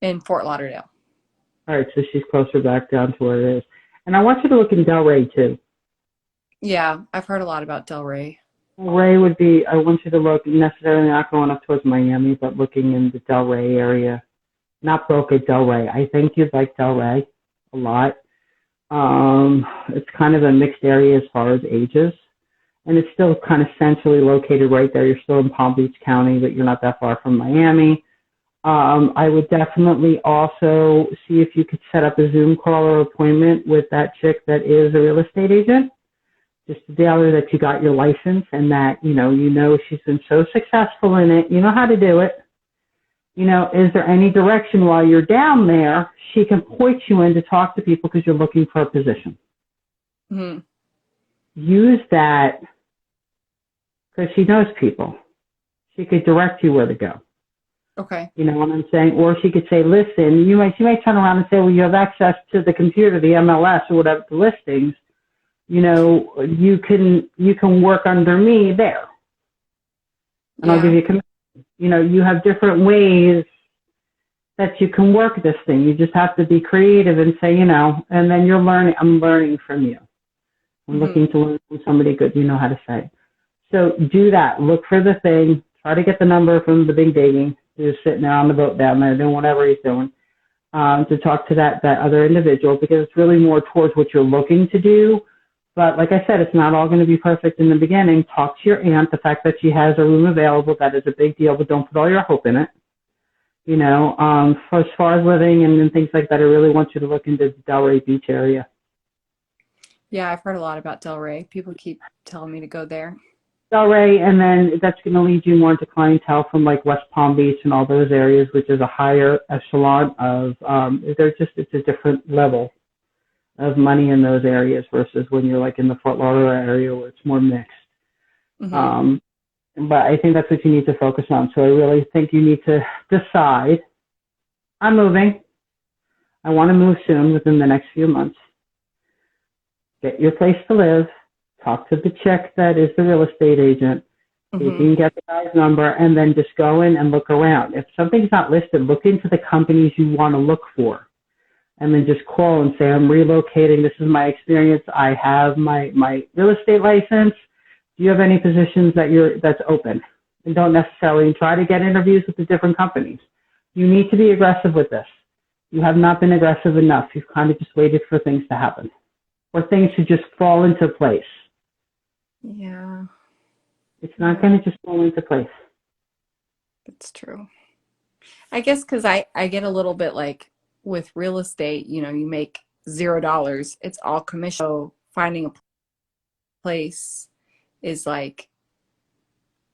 in Fort Lauderdale. All right, so she's closer back down to where it is. And I want you to look in Delray too. Yeah, I've heard a lot about Delray. Delray would be, I want you to look, necessarily not going up towards Miami, but looking in the Delray area. Not Boca, Delray. I think you'd like Delray a lot. It's kind of a mixed area as far as ages. And it's still kind of centrally located right there. You're still in Palm Beach County, but you're not that far from Miami. I would definitely also see if you could set up a Zoom call or appointment with that chick that is a real estate agent. Just to tell her that you got your license and that, you know she's been so successful in it. You know how to do it. Is there any direction while you're down there she can point you in to talk to people because you're looking for a position? Mm-hmm. Use that because she knows people. She could direct you where to go. Okay. You know what I'm saying? Or she could say, listen, she might turn around and say, well, you have access to the computer, the MLS or whatever, the listings. You can work under me there. And I'll give you commission. You have different ways that you can work this thing. You just have to be creative and say, and then you're learning. I'm learning from you. I'm looking to learn from somebody good. You know how to say. So do that. Look for the thing. Try to get the number from the big dating who's sitting there on the boat down there doing whatever he's doing, to talk to that other individual, because it's really more towards what you're looking to do. But like I said, it's not all going to be perfect in the beginning. Talk to your aunt. The fact that she has a room available, that is a big deal, but don't put all your hope in it. For as far as living and things like that, I really want you to look into the Delray Beach area. Yeah, I've heard a lot about Delray. People keep telling me to go there. Delray, and then that's going to lead you more into clientele from like West Palm Beach and all those areas, which is a higher echelon of, it's a different level of money in those areas versus when you're like in the Fort Lauderdale area where it's more mixed. But I think that's what you need to focus on. So I really think you need to decide, I'm moving. I want to move soon, within the next few months. Get your place to live. Talk to the chick that is the real estate agent. You can get the guy's number, and then just go in and look around. If something's not listed, look into the companies you want to look for. And then just call and say, I'm relocating. This is my experience. I have my real estate license. Do you have any positions that's open? And don't necessarily try to get interviews with the different companies. You need to be aggressive with this. You have not been aggressive enough. You've kind of just waited for things to happen, or things to just fall into place. Yeah. It's not going to just fall into place. That's true. I guess because I get a little bit like with real estate, you make $0. It's all commission. So finding a place is like,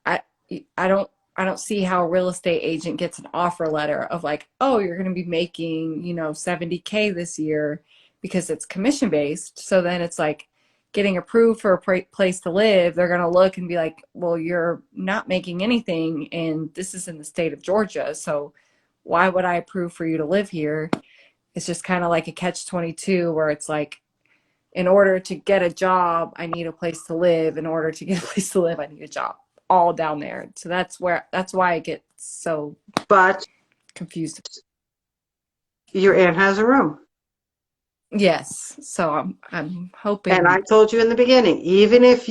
I don't see how a real estate agent gets an offer letter of like, oh, you're going to be making, $70K this year, because it's commission based. So then it's like getting approved for a place to live. They're going to look and be like, well, you're not making anything, and this is in the state of Georgia. So why would I approve for you to live here? It's just kind of like a catch-22 where it's like, in order to get a job, I need a place to live. In order to get a place to live, I need a job. All down there. So that's why I get so confused. Your aunt has a room. Yes. So I'm hoping. And I told you in the beginning, even if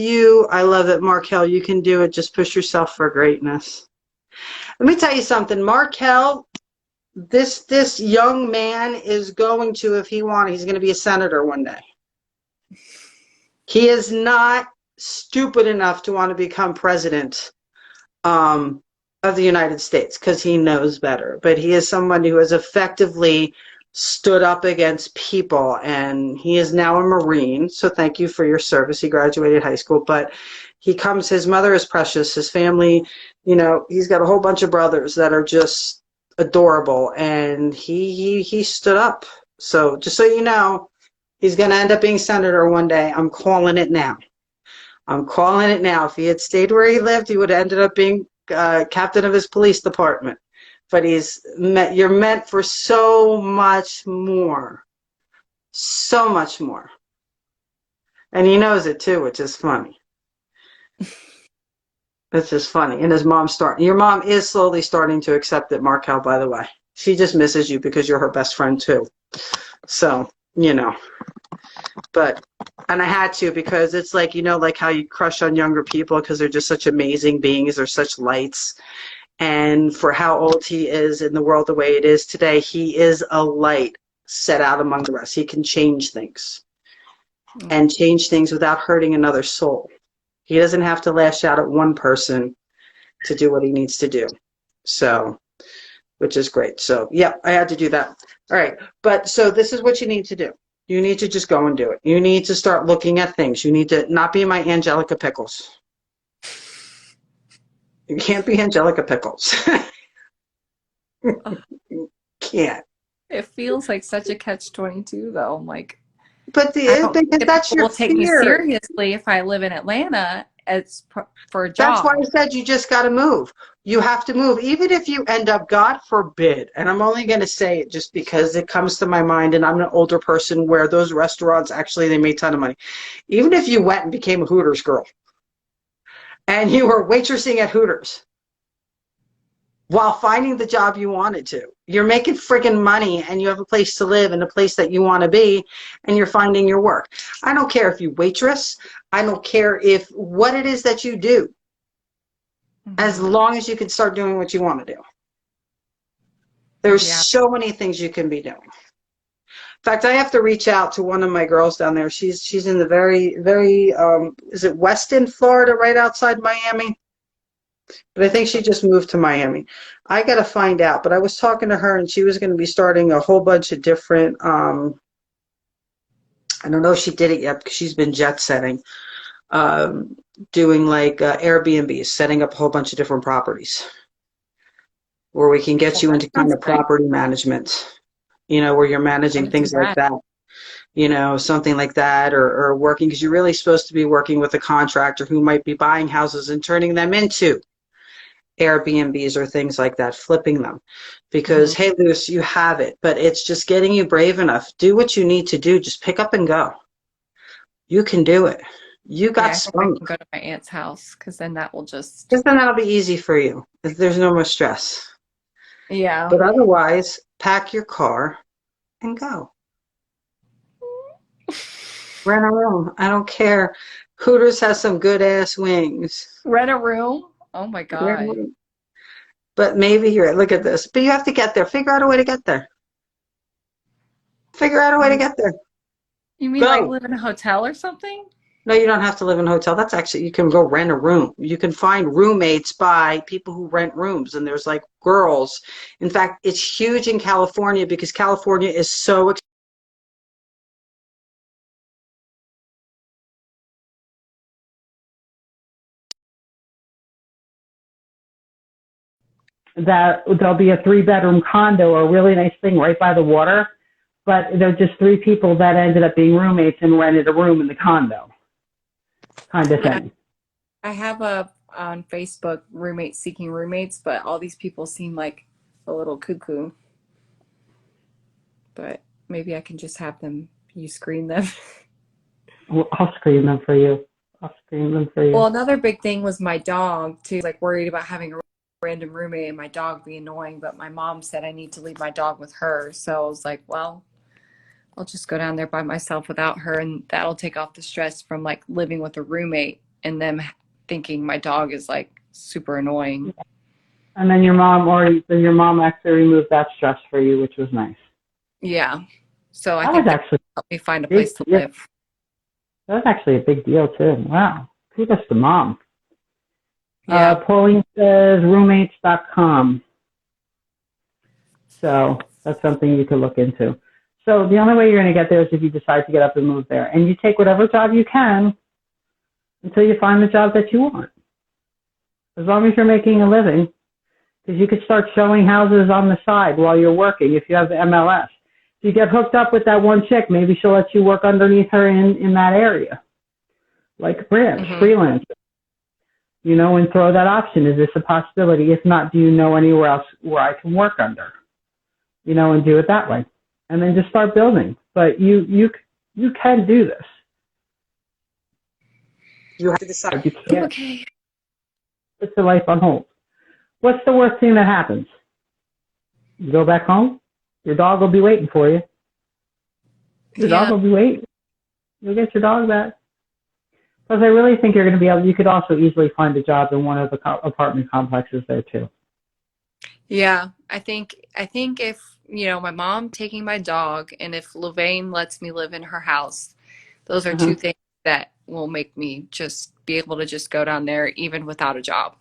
I love that, Markel, you can do it. Just push yourself for greatness. Let me tell you something, Markel, this young man is going to, if he wants, he's going to be a senator one day. He is not stupid enough to want to become president of the United States, because he knows better. But he is someone who has effectively stood up against people, and he is now a Marine. So thank you for your service. He graduated high school, but his mother is precious. His family, he's got a whole bunch of brothers that are just adorable, and he stood up. So just so you know, he's going to end up being senator one day. I'm calling it now. I'm calling it now. If he had stayed where he lived, he would have ended up being captain of his police department. But you're meant for so much more. So much more. And he knows it too, which is funny. It's just funny. And your mom is slowly starting to accept it, Markel, by the way. She just misses you because you're her best friend too. So, you know. And I had to, because it's like, you know, like how you crush on younger people because they're just such amazing beings. They're such lights. And for how old he is in the world the way it is today, he is a light set out among the rest. He can change things and change things without hurting another soul. He doesn't have to lash out at one person to do what he needs to do. So, which is great. So, yeah, I had to do that. All right. But so this is what you need to do. You need to just go and do it. You need to start looking at things. You need to not be my Angelica Pickles. You can't be Angelica Pickles. You can't. It feels like such a catch-22, though. I'm like, But that's your will take me fear. seriously if I live in Atlanta for a job. That's why I said you just got to move. You have to move, even if you end up, God forbid, and I'm only going to say it just because it comes to my mind, and I'm an older person where those restaurants, actually, they made a ton of money. Even if you went and became a Hooters girl, and you were waitressing at Hooters while finding the job you wanted to, you're making friggin' money, and you have a place to live and a place that you want to be, and you're finding your work. I don't care if you waitress. I don't care what it is that you do, as long as you can start doing what you want to do. There's so many things you can be doing. In fact, I have to reach out to one of my girls down there. She's in the very, very, is it Weston, Florida, right outside Miami? But I think she just moved to Miami. I got to find out. But I was talking to her, and she was going to be starting a whole bunch of different, I don't know if she did it yet because she's been jet setting, doing like Airbnbs, setting up a whole bunch of different properties where we can get you into kind of property management, you know, where you're managing things like that, you know, something like that, or working, because you're really supposed to be working with a contractor who might be buying houses and turning them into Airbnbs or things like that, flipping them. Because, hey, Luce, you have it, but it's just getting you brave enough. Do what you need to do. Just pick up and go. You can do it. You got spunk. I can go to my aunt's house, because then that will just... Because then that'll be easy for you. There's no more stress. Yeah. But otherwise, pack your car and go. Rent a room. I don't care. Hooters has some good-ass wings. Rent a room? Oh, my God. But maybe look at this. But you have to get there. Figure out a way to get there. Figure out a way to get there. You mean like live in a hotel or something? No, you don't have to live in a hotel. That's actually, you can go rent a room. You can find roommates by people who rent rooms, and there's like girls. In fact, it's huge in California because California is so that there'll be a 3-bedroom condo, a really nice thing right by the water, but they're just 3 people that ended up being roommates and rented a room in the condo, kind of thing. I have on Facebook roommates seeking roommates, but all these people seem like a little cuckoo. But maybe I can just have you screen them. Well, I'll screen them for you. Well, another big thing was my dog too. Like worried about having a random roommate and my dog be annoying, but my mom said I need to leave my dog with her. So I was like, well, I'll just go down there by myself without her, and that'll take off the stress from like living with a roommate and them thinking my dog is like super annoying. And then your mom actually removed that stress for you, which was nice. Yeah. So I think that helped me find a place to live. That was actually a big deal too. Wow. Kudos to mom. Yeah. Pauline says roommates.com. So that's something you could look into. So the only way you're going to get there is if you decide to get up and move there. And you take whatever job you can until you find the job that you want. As long as you're making a living. Because you could start showing houses on the side while you're working if you have the MLS. If you get hooked up with that one chick, maybe she'll let you work underneath her in that area. Like a branch, freelance. You know, and throw that option. Is this a possibility? If not, do you know anywhere else where I can work under? You know, and do it that way. And then just start building. But you can do this. You have to decide. You can't put your life on hold. What's the worst thing that happens? You go back home, your dog will be waiting for you. Your dog will be waiting. You'll get your dog back. Because I really think you're going to be able, you could also easily find a job in one of the apartment complexes there too. Yeah, I think if, you know, my mom taking my dog and if Louvain lets me live in her house, those are two things that will make me just be able to just go down there even without a job.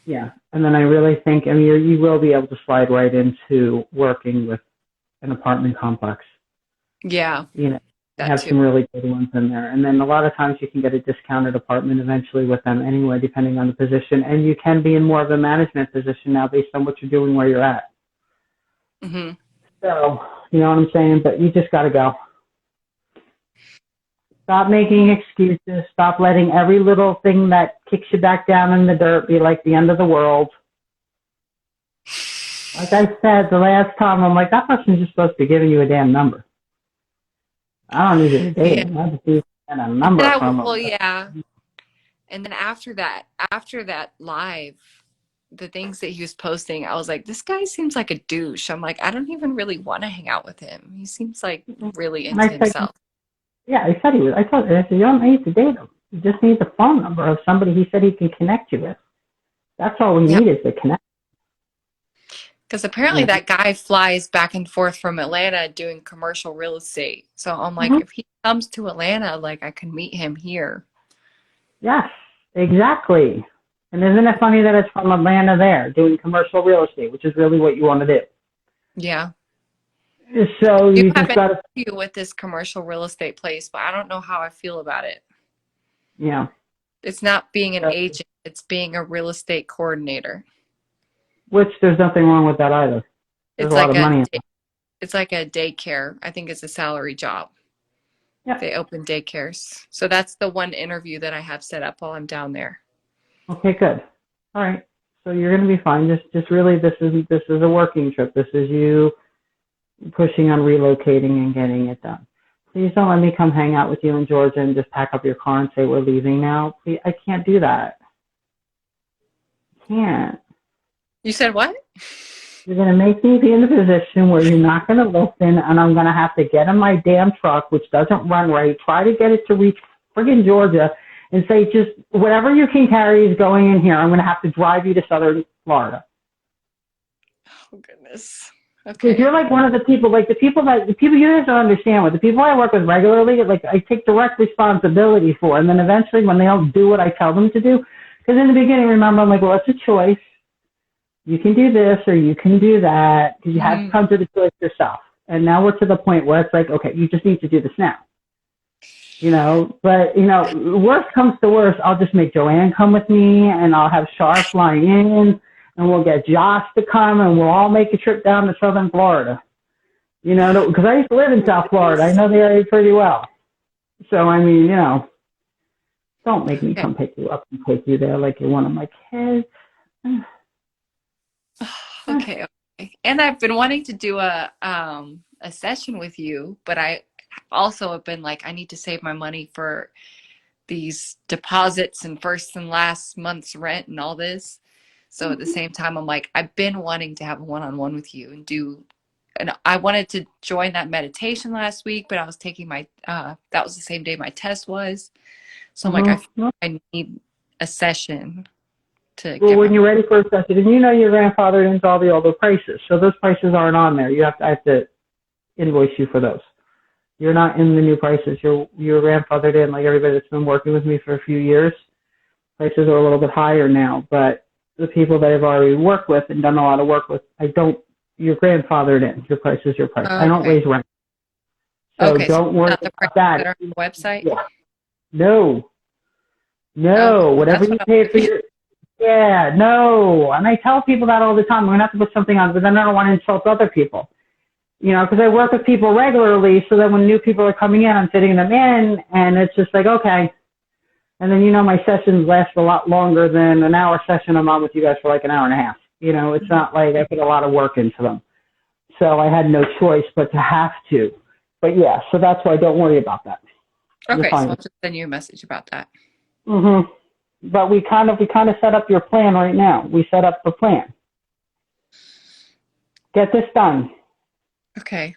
Yeah, and then I really think, I mean, you will be able to slide right into working with an apartment complex. Yeah. You know, they have some really good ones in there. And then a lot of times you can get a discounted apartment eventually with them anyway, depending on the position. And you can be in more of a management position now based on what you're doing where you're at. So, you know what I'm saying? But you just got to go. Stop making excuses. Stop letting every little thing that kicks you back down in the dirt be like the end of the world. Like I said the last time, I'm like, that person's just supposed to be giving you a damn number. I don't need to date him. I just need to get a number from him. Well, yeah. And then after that live, the things that he was posting, I was like, this guy seems like a douche. I'm like, I don't even really want to hang out with him. He seems like really into himself. Yeah, I said he was. I told her, I said, you don't need to date him. You just need the phone number of somebody he said he can connect you with. That's all we need is to connect. Because apparently that guy flies back and forth from Atlanta doing commercial real estate. So I'm like, if he comes to Atlanta, like I can meet him here. Yes, exactly. And isn't it funny that it's from Atlanta there doing commercial real estate, which is really what you want to do. Yeah. So you just got to deal with this commercial real estate place, but I don't know how I feel about it. Yeah. It's not being an agent, it's being a real estate coordinator. Which there's nothing wrong with that either. There's a lot of money in it. It's like a daycare. I think it's a salary job. Yeah. They open daycares. So that's the one interview that I have set up while I'm down there. Okay, good. All right. So you're going to be fine. Just really, this is a working trip. This is you pushing on relocating and getting it done. Please don't let me come hang out with you in Georgia and just pack up your car and say we're leaving now. Please, I can't do that. I can't. You said what? You're going to make me be in a position where you're not going to listen, and I'm going to have to get in my damn truck, which doesn't run right, try to get it to reach friggin' Georgia, and say, just whatever you can carry is going in here. I'm going to have to drive you to southern Florida. Oh, goodness. Okay. Because you're like one of the people, like the people you guys don't understand, with the people I work with regularly, like I take direct responsibility for, and then eventually when they don't do what I tell them to do, because in the beginning, remember, I'm like, well, it's a choice. You can do this or you can do that, because you have to come to the choice yourself. And now we're to the point where it's like, okay, you just need to do this now. You know, but, you know, worst comes to worst, I'll just make Joanne come with me, and I'll have Shar flying in, and we'll get Josh to come, and we'll all make a trip down to southern Florida. You know, because I used to live in South Florida. I know the area pretty well. So, I mean, you know, don't make me come pick you up and take you there like you're one of my kids. Okay. And I've been wanting to do a session with you, but I also have been like, I need to save my money for these deposits and first and last month's rent and all this. So at the same time, I'm like, I've been wanting to have a one-on-one with you and I wanted to join that meditation last week, but I was taking my, that was the same day my test was. So I'm like, I need a session. Well, when you're ready for a session, and you know your grandfather into all the older prices, so those prices aren't on there. I have to invoice you for those. You're not in the new prices. You're grandfathered in, like everybody that's been working with me for a few years. Prices are a little bit higher now, but the people that I've already worked with and done a lot of work with, you're grandfathered in. Your price is your price. I don't raise rent. So don't worry about that. That are on the website? Yeah. No. Whatever you pay for your... Yeah, no. And I tell people that all the time. We're going to have to put something on, but then I don't want to insult other people. Because I work with people regularly, so that when new people are coming in, I'm fitting them in, and it's just like, okay. And then, my sessions last a lot longer than an hour session. I'm on with you guys for like an hour and a half. It's not like I put a lot of work into them. So I had no choice but to have to. But yeah, so that's why don't worry about that. Okay, so I'll just send you a message about that. But we kind of set up your plan right now. We set up the plan. Get this done. Okay.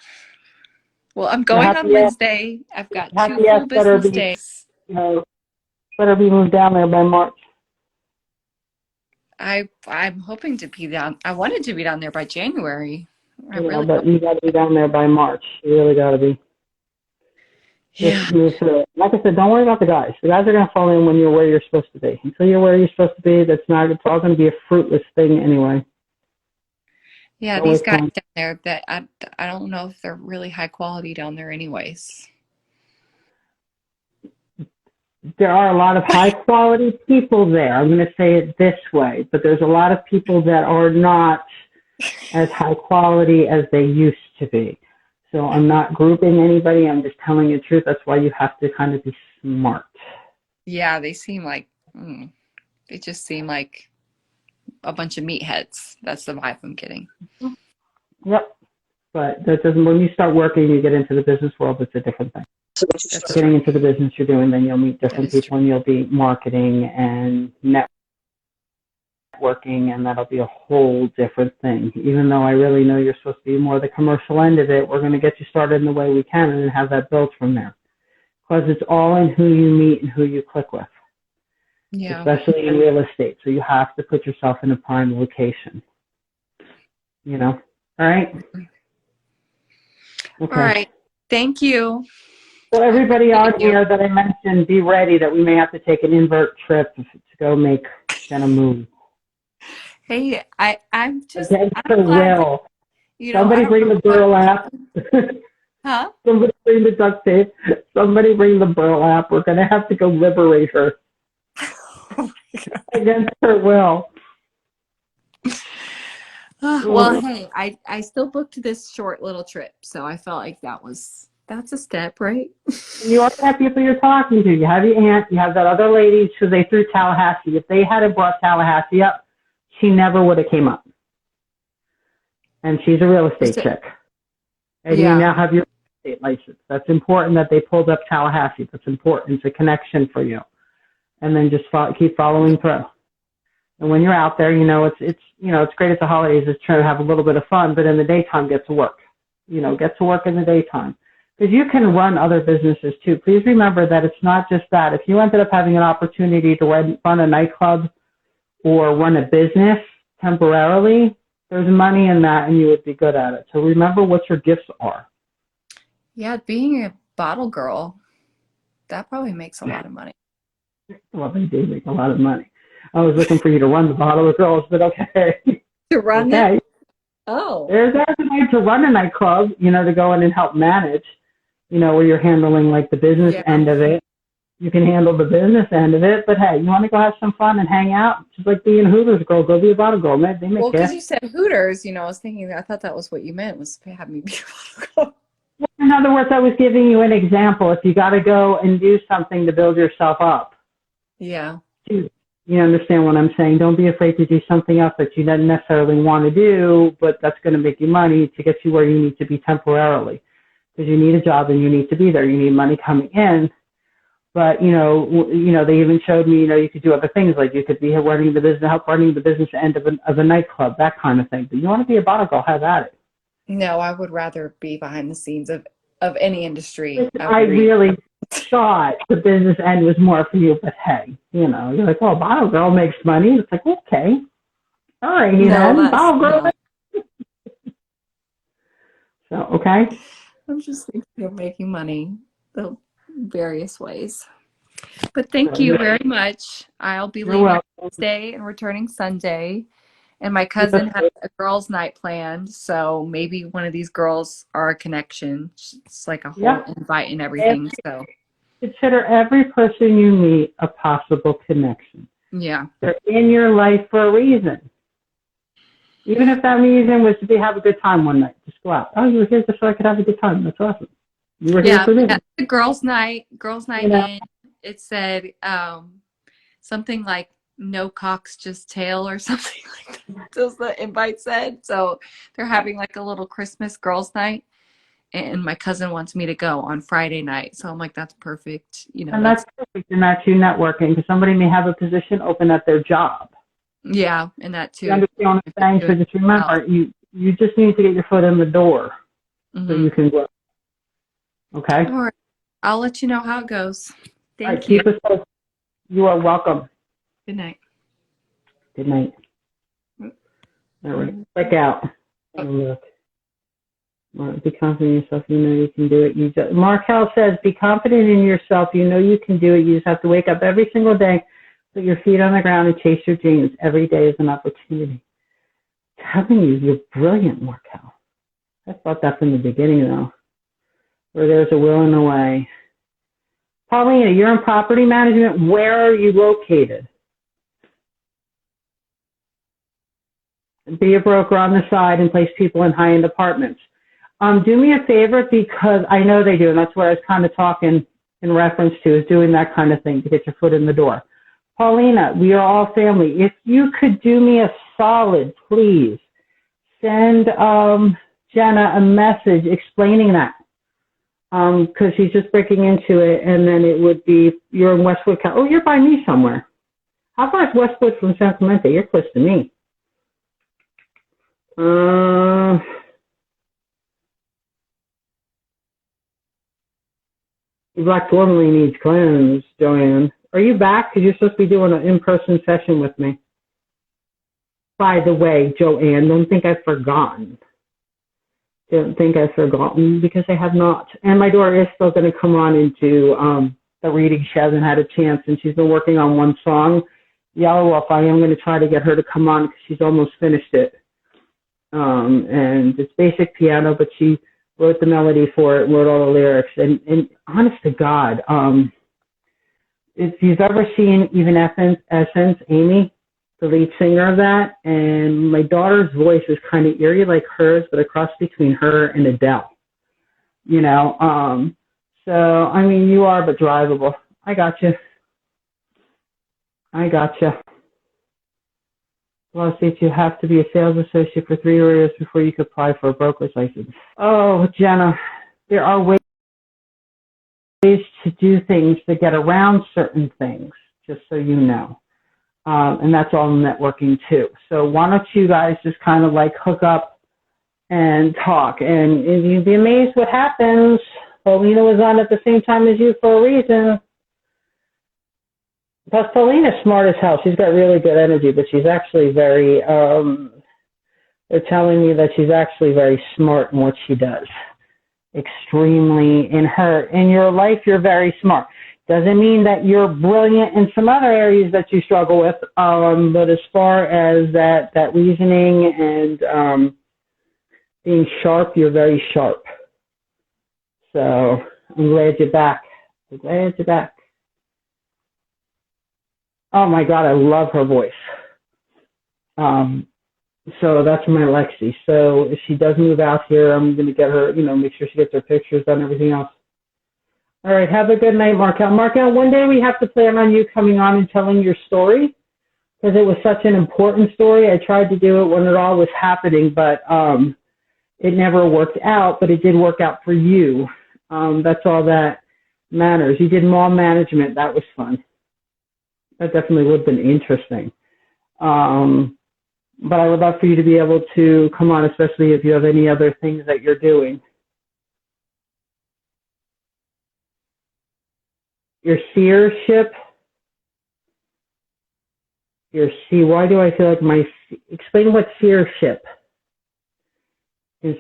Well, I'm going on Wednesday. I've got 2 full business days. Better be moved down there by March. I'm hoping to be down. I wanted to be down there by January. But you got to be down there by March. You really got to be. Just move through it. Like I said, don't worry about the guys. The guys are going to fall in when you're where you're supposed to be. Until you're where you're supposed to be, it's all going to be a fruitless thing anyway. Yeah, these guys down there, that I don't know if they're really high quality down there anyways. There are a lot of high quality people there. I'm going to say it this way, but there's a lot of people that are not as high quality as they used to be. So I'm not grouping anybody. I'm just telling you the truth. That's why you have to kind of be smart. Yeah, they seem like, they just seem like a bunch of meatheads. That's the vibe I'm getting. Yep. But that doesn't, when you start working, you get into the business world, it's a different thing. Getting into the business you're doing, then you'll meet different people and you'll be marketing and networking, and that'll be a whole different thing. Even though I really know you're supposed to be more the commercial end of it, we're going to get you started in the way we can and have that built from there. Because it's all in who you meet and who you click with. Yeah. Especially in real estate. So you have to put yourself in a prime location. All right? Okay. All right. Thank you. So everybody out here that I mentioned, be ready that we may have to take an invert trip to go make a move. Hey, I'm just against her will. Somebody bring the burlap. Huh? Somebody bring the duct tape. Somebody bring the burlap. We're going to have to go liberate her. Oh my God. Against her will. Well, hey, I still booked this short little trip, so I felt like that's a step, right? You already have people you're talking to. You have your aunt. You have that other lady who they threw Tallahassee. If they hadn't brought Tallahassee up, she never would have came up. And she's a real estate chick. And you now have your real estate license. That's important that they pulled up Tallahassee. That's important. It's a connection for you. And then just keep following through. And when you're out there, it's great at the holidays. It's trying to have a little bit of fun, but in the daytime, get to work. Get to work in the daytime. Because you can run other businesses too. Please remember that it's not just that. If you ended up having an opportunity to run a nightclub or run a business temporarily, there's money in that and you would be good at it. So remember what your gifts are. Yeah, being a bottle girl, that probably makes a lot of money. Well, they do make a lot of money. I was looking for you to run the bottle girls, but okay. To run them? Oh. There's a way to run a nightclub, to go in and help manage, where you're handling like the business end of it. You can handle the business end of it, but hey, you want to go have some fun and hang out? Just like being a Hooters girl, go be a bottle girl. They make because you said Hooters, I was thinking, I thought that was what you meant, was have me be a bottle girl. Well, in other words, I was giving you an example. If you got to go and do something to build yourself up. Yeah. You understand what I'm saying? Don't be afraid to do something else that you don't necessarily want to do, but that's going to make you money to get you where you need to be temporarily. Because you need a job and you need to be there. You need money coming in. But, they even showed me, you could do other things. Like you could be help running the business end of a nightclub, that kind of thing. But you want to be a bottle girl, have at it. No, I would rather be behind the scenes of any industry. I really thought the business end was more for you, but hey, you're like, well, bottle girl makes money. It's like, okay. All right, bottle girl. No. So, okay. I'm just thinking of making money the various ways. But thank you very much. I'll be leaving Wednesday and returning Sunday. And my cousin has a girls' night planned, so maybe one of these girls are a connection. It's like a whole invite and everything. So consider every person you meet a possible connection. Yeah. They're in your life for a reason. Even if that reason was to have a good time one night, just go out. Oh, you were here just so I could have a good time. That's awesome. You were here for me. Yeah. The girls' night in. It said something like "no cocks, just tail" or something like that. That's the invite said. So they're having like a little Christmas girls' night, and my cousin wants me to go on Friday night. So I'm like, that's perfect. You know, And that's perfect. And that's you networking, because somebody may have a position open at their job. yeah, and that too. You understand what I'm saying? So just remember, you just need to get your foot in the door so you can grow. Okay? All right. I'll let you know how it goes. Thank you. you. Keep us posted. You are welcome. Good night. Good night. All right. Check out. Look. Be confident in yourself. You know you can do it. Markel says, be confident in yourself. You know you can do it. You just have to wake up every single day, put your feet on the ground, and chase your dreams. Every day is an opportunity. I'm telling you, you're brilliant, Markel. I thought that from the beginning, though. Where there's a will and a way. Paulina, you're in property management. Where are you located? Be a broker on the side and place people in high-end apartments. Do me a favor, because I know they do, and that's what I was kind of talking in reference to, is doing that kind of thing to get your foot in the door. Paulina, we are all family. If you could do me a solid, please send Jenna a message explaining that, because she's just breaking into it, and then it would be, you're in Westwood. Oh, you're by me somewhere. How far is Westwood from San Clemente? You're close to me. Black Tourmaline needs cleanse, Joanne. Are you back? Because you're supposed to be doing an in-person session with me. By the way, Joanne, don't think I've forgotten. Don't think I've forgotten, because I have not. And my daughter is still going to come on into the reading. She hasn't had a chance, and she's been working on one song, Yellow Wolf. I am going to try to get her to come on, because she's almost finished it. And it's basic piano, but she wrote the melody for it, wrote all the lyrics. And honest to God, if you've ever seen even Essence, Amy, the lead singer of that, and my daughter's voice is kind of eerie like hers, but a cross between her and Adele. You know, so, I mean, you are but drivable. I got you. Law states you have to be a sales associate for 3 years before you can apply for a broker's license. Oh, Jenna, there are ways to do things to get around certain things, just so you know. And that's all networking too. So why don't you guys just kind of like hook up and talk, and you'd be amazed what happens. Paulina was on at the same time as you for a reason. Plus, Paulina's smart as hell. She's got really good energy, but she's actually very, they're telling me that she's actually very smart in what she does. Extremely, in your life, you're very smart. Doesn't mean that you're brilliant in some other areas that you struggle with, but as far as that reasoning and being sharp, you're very sharp. So I'm glad you're back. Oh my God, I love her voice. So that's my Lexi. So if she does move out here, I'm going to get her, make sure she gets her pictures done, everything else. All right, have a good night, Markel. Markel, one day we have to plan on you coming on and telling your story, because it was such an important story. I tried to do it when it all was happening, but it never worked out, but it did work out for you. That's all that matters. You did mall management. That was fun. That definitely would have been interesting. But I would love for you to be able to come on, especially if you have any other things that you're doing. Your seership. Why do I feel like explain what seership is.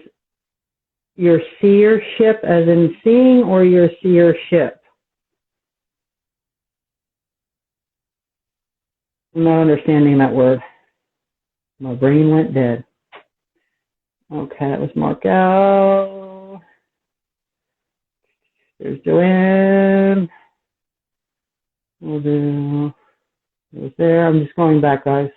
Your seership as in seeing, or your seership? I'm not understanding that word. My brain went dead. Okay, that was Markel. There's Joanne. We'll do It was there. I'm just going back, guys.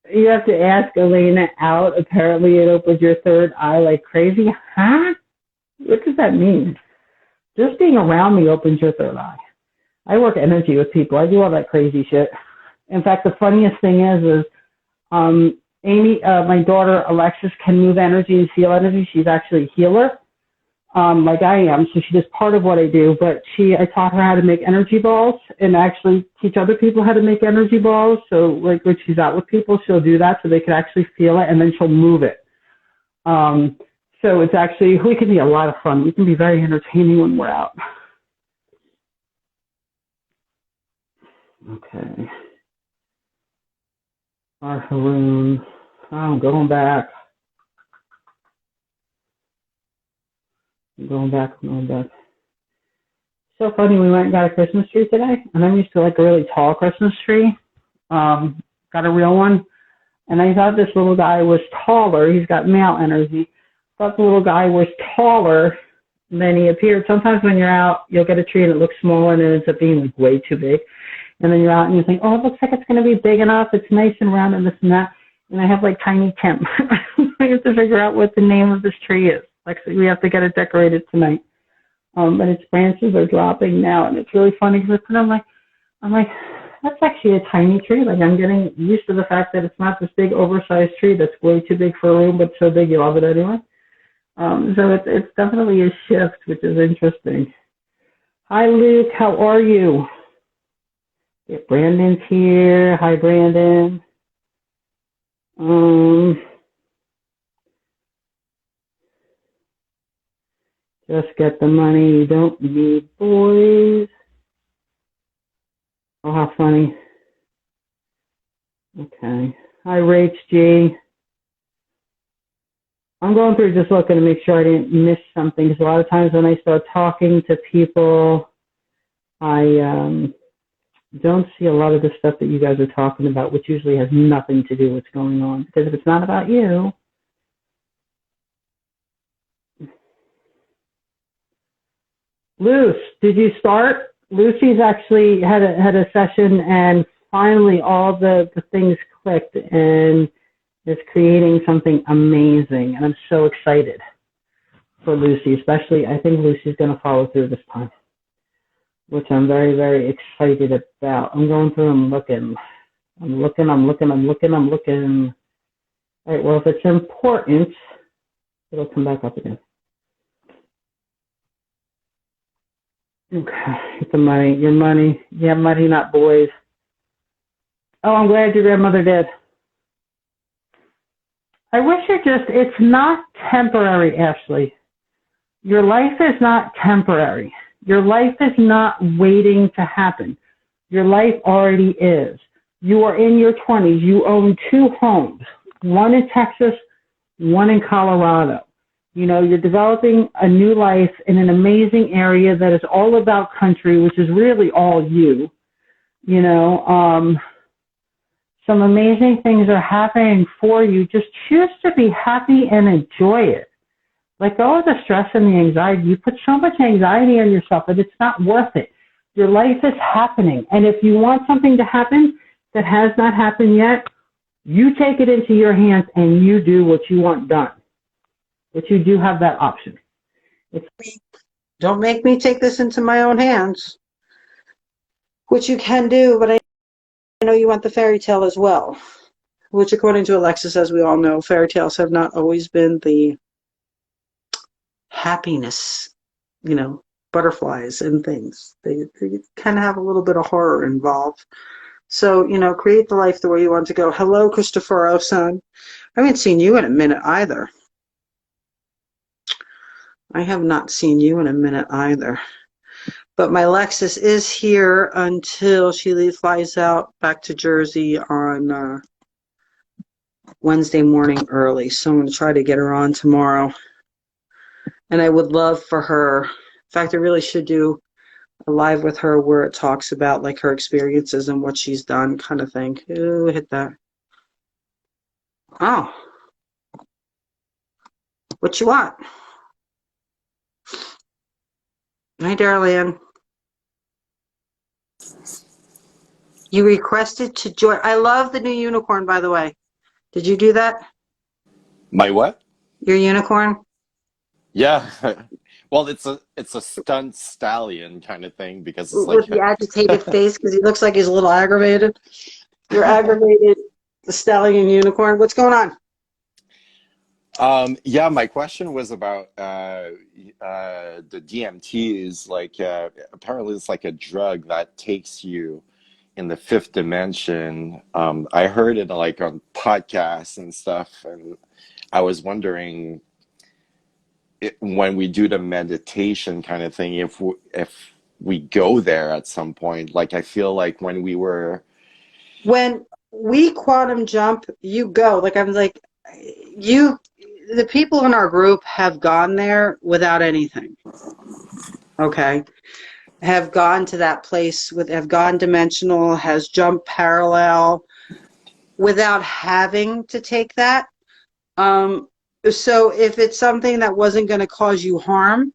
You have to ask Elena out. Apparently it opens your third eye like crazy. Huh? What does that mean? Just being around me opens your third eye. I work energy with people. I do all that crazy shit. In fact, the funniest thing is Amy, my daughter Alexis can move energy and feel energy. She's actually a healer, like I am. So she does part of what I do. But I taught her how to make energy balls and actually teach other people how to make energy balls. So like when she's out with people, she'll do that so they can actually feel it, and then she'll move it. So it's actually, we can be a lot of fun. We can be very entertaining when we're out. Okay. Our Haroon. Oh, I'm going back. I'm going back. So funny, we went and got a Christmas tree today, and I'm used to like a really tall Christmas tree. Got a real one, and I thought this little guy was taller. He's got male energy. Thought the little guy was taller than he appeared. Sometimes when you're out, you'll get a tree and it looks small and it ends up being like way too big. And then you're out and you think, oh, it looks like it's going to be big enough. It's nice and round and this and that. And I have like Tiny Tim. I have to figure out what the name of this tree is. Like, so we have to get it decorated tonight. But its branches are dropping now, and it's really funny because I'm like, that's actually a tiny tree. Like, I'm getting used to the fact that it's not this big oversized tree that's way too big for a room, but so big you love it anyway. So it's definitely a shift, which is interesting. Hi, Luke. How are you? Yeah, Brandon's here. Hi, Brandon. Just get the money. You don't need boys. Oh, how funny. Okay. Hi, Rach G. I'm going through just looking to make sure I didn't miss something, because a lot of times when I start talking to people, I don't see a lot of the stuff that you guys are talking about, which usually has nothing to do with what's going on. Because if it's not about you, Luce, did you start? Lucy's actually had a session, and finally all the things clicked and is creating something amazing. And I'm so excited for Lucy, especially I think Lucy's going to follow through this time, which I'm very, very excited about. I'm going through and looking. I'm looking. All right, well, if it's important, it'll come back up again. Okay, it's the money. Your money. Yeah, money, not boys. Oh, I'm glad your grandmother did. I wish it's not temporary, Ashley. Your life is not temporary. Your life is not waiting to happen. Your life already is. You are in your 20s. You own 2 homes, one in Texas, one in Colorado. You know, you're developing a new life in an amazing area that is all about country, which is really all you. You know, some amazing things are happening for you. Just choose to be happy and enjoy it. Let go of the stress and the anxiety. You put so much anxiety on yourself that it's not worth it. Your life is happening. And if you want something to happen that has not happened yet, you take it into your hands and you do what you want done. But you do have that option. Don't make me take this into my own hands, which you can do, but I know you want the fairy tale as well, which according to Alexis, as we all know, fairy tales have not always been the happiness, you know, butterflies and things. They kind of have a little bit of horror involved. So, you know, create the life the way you want to go. Hello, Christopher son. I haven't seen you in a minute either. I have not seen you in a minute either. But my Lexus is here until she flies out back to Jersey on Wednesday morning early. So I'm going to try to get her on tomorrow. And I would love for her, in fact, I really should do a live with her where it talks about like her experiences and what she's done kind of thing. Ooh, hit that. Oh, What you want? Hi, Darlene. You requested to join. I love the new unicorn, by the way. Did you do that? My what? Your unicorn? Yeah. Well, it's a stunt stallion kind of thing because it's like With the agitated face, because he looks like he's a little aggravated. You're aggravated, the stallion unicorn. What's going on? yeah, my question was about the DMT is like apparently it's like a drug that takes you in the fifth dimension. I heard it like on podcasts and stuff, and I was wondering when we do the meditation kind of thing, if we go there at some point. Like I feel like when we were When we quantum jump, you go. Like I'm like, you, the people in our group have gone there without anything. Okay. Have gone to that place with, have gone dimensional, has jumped parallel without having to take that. So if it's something that wasn't going to cause you harm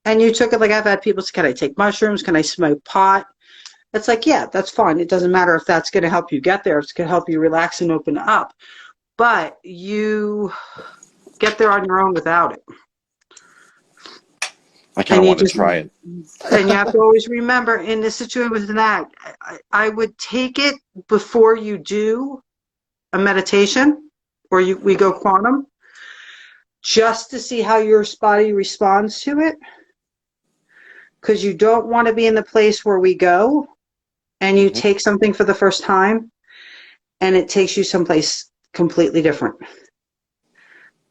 and you took it, like I've had people say, can I take mushrooms? Can I smoke pot? It's like, yeah, that's fine. It doesn't matter if that's going to help you get there. It's going to help you relax and open up. But you get there on your own without it. I kind of want to try it. And you have to always remember in this situation with that, I would take it before you do a meditation or we go quantum, just to see how your body responds to it. Because you don't want to be in the place where we go and you take something for the first time and it takes you someplace completely different.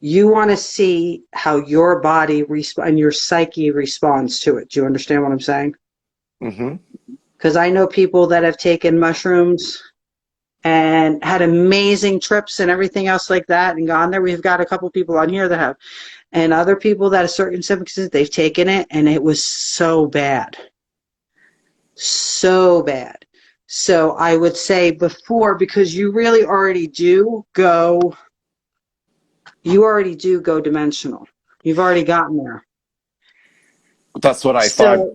You want to see how your body and your psyche responds to it. Do you understand what I'm saying? Because I know people that have taken mushrooms and had amazing trips and everything else like that and gone there. We've got a couple people on here that have. And other people that have certain symptoms, they've taken it and it was so bad. So bad. So I would say before, because you really already do go dimensional. You've already gotten there. That's what I thought.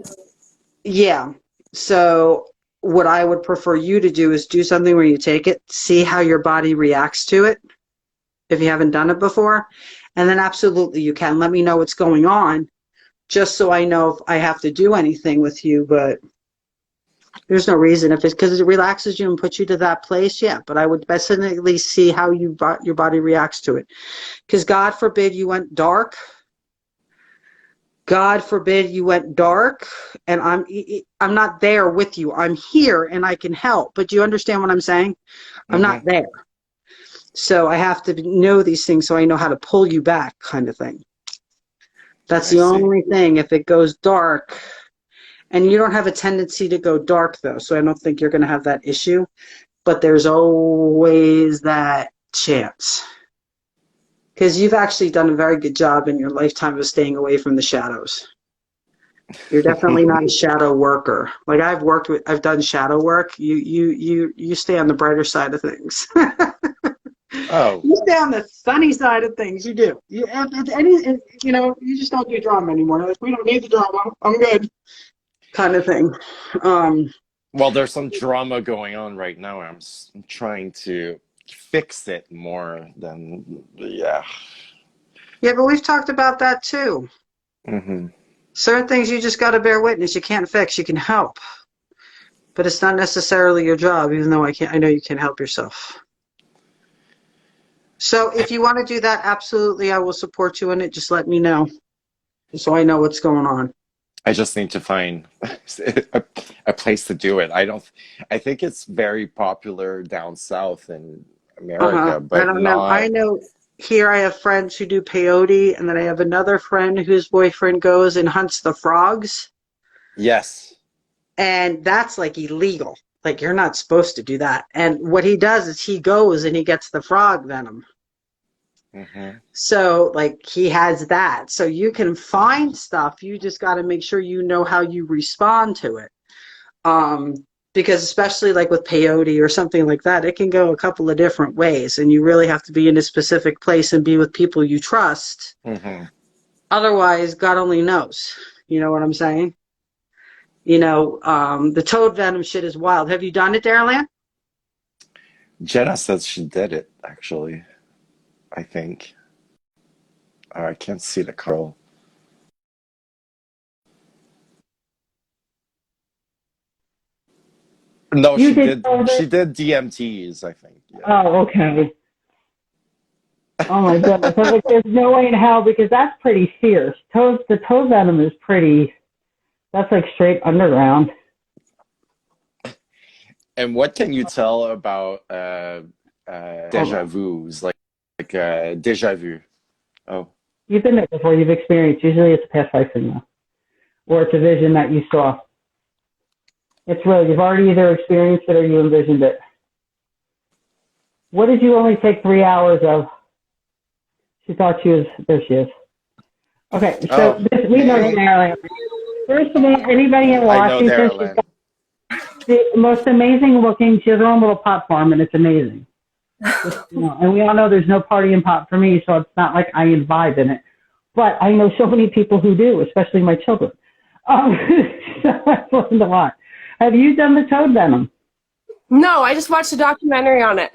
Yeah. So what I would prefer you to do is do something where you take it, see how your body reacts to it if you haven't done it before. And then absolutely you can let me know what's going on just so I know if I have to do anything with you. But there's no reason if it's because it relaxes you and puts you to that place. Yeah. But I would definitely see how your body reacts to it. Because God forbid you went dark. God forbid you went dark and I'm not there with you. I'm here and I can help. But do you understand what I'm saying? I'm not there. So I have to know these things so I know how to pull you back kind of thing. That's the only thing. If it goes dark, and you don't have a tendency to go dark though, so I don't think you're going to have that issue. But there's always that chance. Because you've actually done a very good job in your lifetime of staying away from the shadows. You're definitely not a shadow worker. Like I've done shadow work. You stay on the brighter side of things. Oh. You stay on the sunny side of things. You do. You just don't do drama anymore. Like, we don't need the drama. I'm good. Kind of thing. Well, there's some drama going on right now. I'm trying to fix it more than, yeah. Yeah, but we've talked about that too. Certain things you just got to bear witness. You can't fix. You can help. But it's not necessarily your job, even though I know you can help yourself. So if you want to do that, absolutely, I will support you in it. Just let me know so I know what's going on. I just need to find a place to do it. I think it's very popular down south in America, but I don't not. know. I know here I have friends who do peyote, and then I have another friend whose boyfriend goes and hunts the frogs. Yes. And that's like illegal. Like you're not supposed to do that. And what he does is he goes and he gets the frog venom. So like he has that. So you can find stuff. You just got to make sure you know how you respond to it. because especially like with peyote or something like that, it can go a couple of different ways, and you really have to be in a specific place and be with people you trust. Mm-hmm. Otherwise, God only knows. You know what I'm saying? The toad venom shit is wild. Have you done it, Darylyn? Jenna says she did it, actually, I think. I can't see the curl. No, You she did did. toad. She did DMTs, I think. Yeah. Oh, okay. Oh my goodness. I was like, there's no way in hell, because that's pretty fierce. The toad venom is pretty, that's like straight underground. And what can you tell about deja vus, like deja vu? Oh, You've been there before, you've experienced. Usually it's a past life thing, though. Or it's a vision that you saw. It's real. You've already either experienced it or you envisioned it. What did you only take 3 hours of? She thought she was, there she is. Okay, so we know Darylyn. First of all, anybody in I know Washington, she's Darylyn. got the most amazing looking, she has her own little pot farm, and it's amazing. And we all know there's no party in pot for me, so it's not like I imbibe in it. But I know so many people who do, especially my children. So I've learned a lot. Have you done the toad venom? No, I just watched a documentary on it.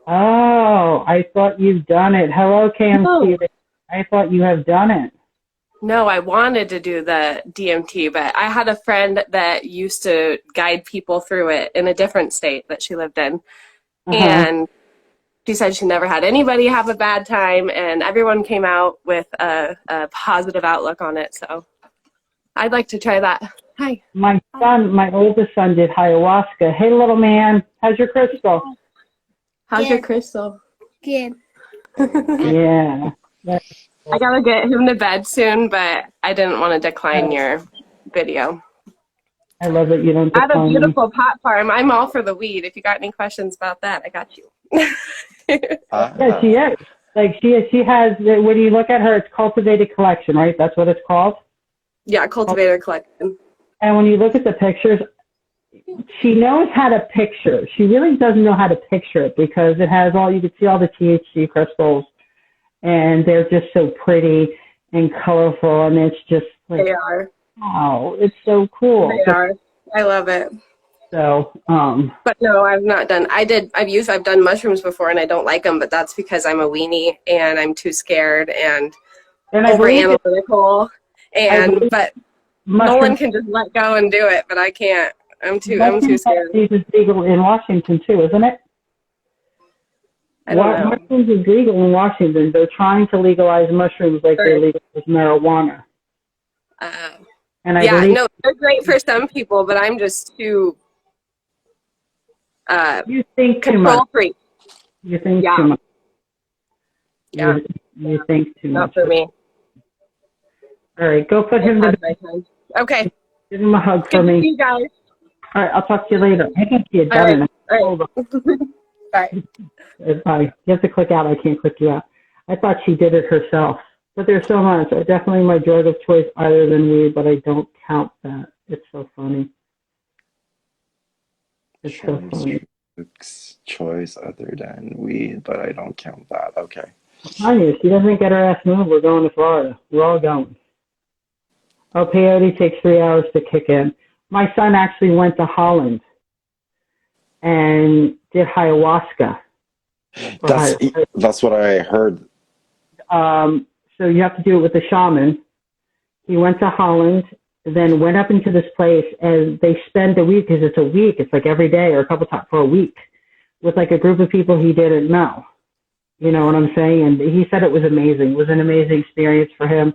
Oh, I thought you've done it. Hello, KMC. No. I thought you have done it. No, I wanted to do the DMT, but I had a friend that used to guide people through it in a different state that she lived in. And she said she never had anybody have a bad time, and everyone came out with a positive outlook on it. So I'd like to try that. Hi. My oldest son did ayahuasca. Hey, little man, how's your crystal? How's your crystal? Good. Yeah. I gotta get him to bed soon, but I didn't want to decline your video. I love it. You don't I have a decline me. beautiful pot farm. I'm all for the weed. If you got any questions about that, I got you. Yeah, she is. Like she has. When you look at her, it's cultivated collection, right? That's what it's called. Yeah, cultivator collection. And when you look at the pictures, she knows how to picture. She really doesn't know how to picture it, because it has all, you can see all the THC crystals, and they're just so pretty and colorful, and it's just like, They are. wow, it's so cool. They are. I love it. So, But no, I've not done. I've done mushrooms before, and I don't like them. But that's because I'm a weenie and I'm too scared and over analytical. But Nolan can just let go and do it, but I can't. I'm too scared. It's legal in Washington too, isn't it? I don't know. Mushrooms is legal in Washington. They're trying to legalize mushrooms like they legalize marijuana. And I believe, no, they're great for some people, but I'm just too. You think too much. Freak. You think too much. Yeah. You think too much. Not for me. All right, go put him to bed. Okay. Give him a hug for Good me. to see you guys. All right, I'll talk to you later. I think you had done it. Hold on. Bye. Bye. You have to click out. I can't click you out. I thought she did it herself. But there's so much. Definitely my drug of choice other than weed, but I don't count that. It's so funny. It's so funny. Choice other than weed, but I don't count that. Okay. Anya, she doesn't get her ass moved. We're going to Florida. We're all going. Oh, peyote takes 3 hours to kick in. My son actually went to Holland and did ayahuasca. That's what I heard. So you have to do it with a shaman. He went to Holland, then went up into this place, and they spend a week, because it's a week. It's like every day or a couple times for a week with like a group of people he didn't know. You know what I'm saying? And he said it was amazing. It was an amazing experience for him.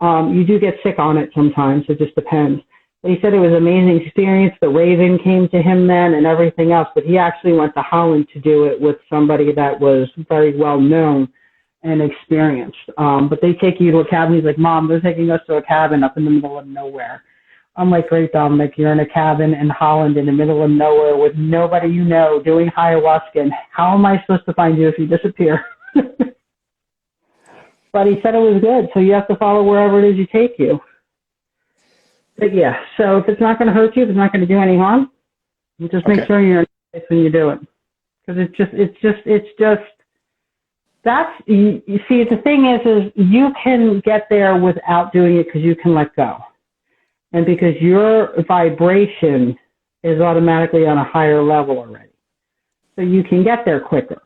You do get sick on it sometimes. It just depends. But he said it was an amazing experience. The Raven came to him then and everything else. But he actually went to Holland to do it with somebody that was very well known and experienced. But they take you to a cabin. He's like, Mom, they're taking us to a cabin up in the middle of nowhere. I'm like, great, Dominic, you're in a cabin in Holland in the middle of nowhere with nobody you know doing ayahuasca. And how am I supposed to find you if you disappear? But he said it was good. So you have to follow wherever it is you take you. But yeah, so if it's not going to hurt you, if it's not going to do any harm, you just make Okay. sure you're in place when you do it. Because it's just, that's, you see, the thing is you can get there without doing it because you can let go. And because your vibration is automatically on a higher level already. So you can get there quicker.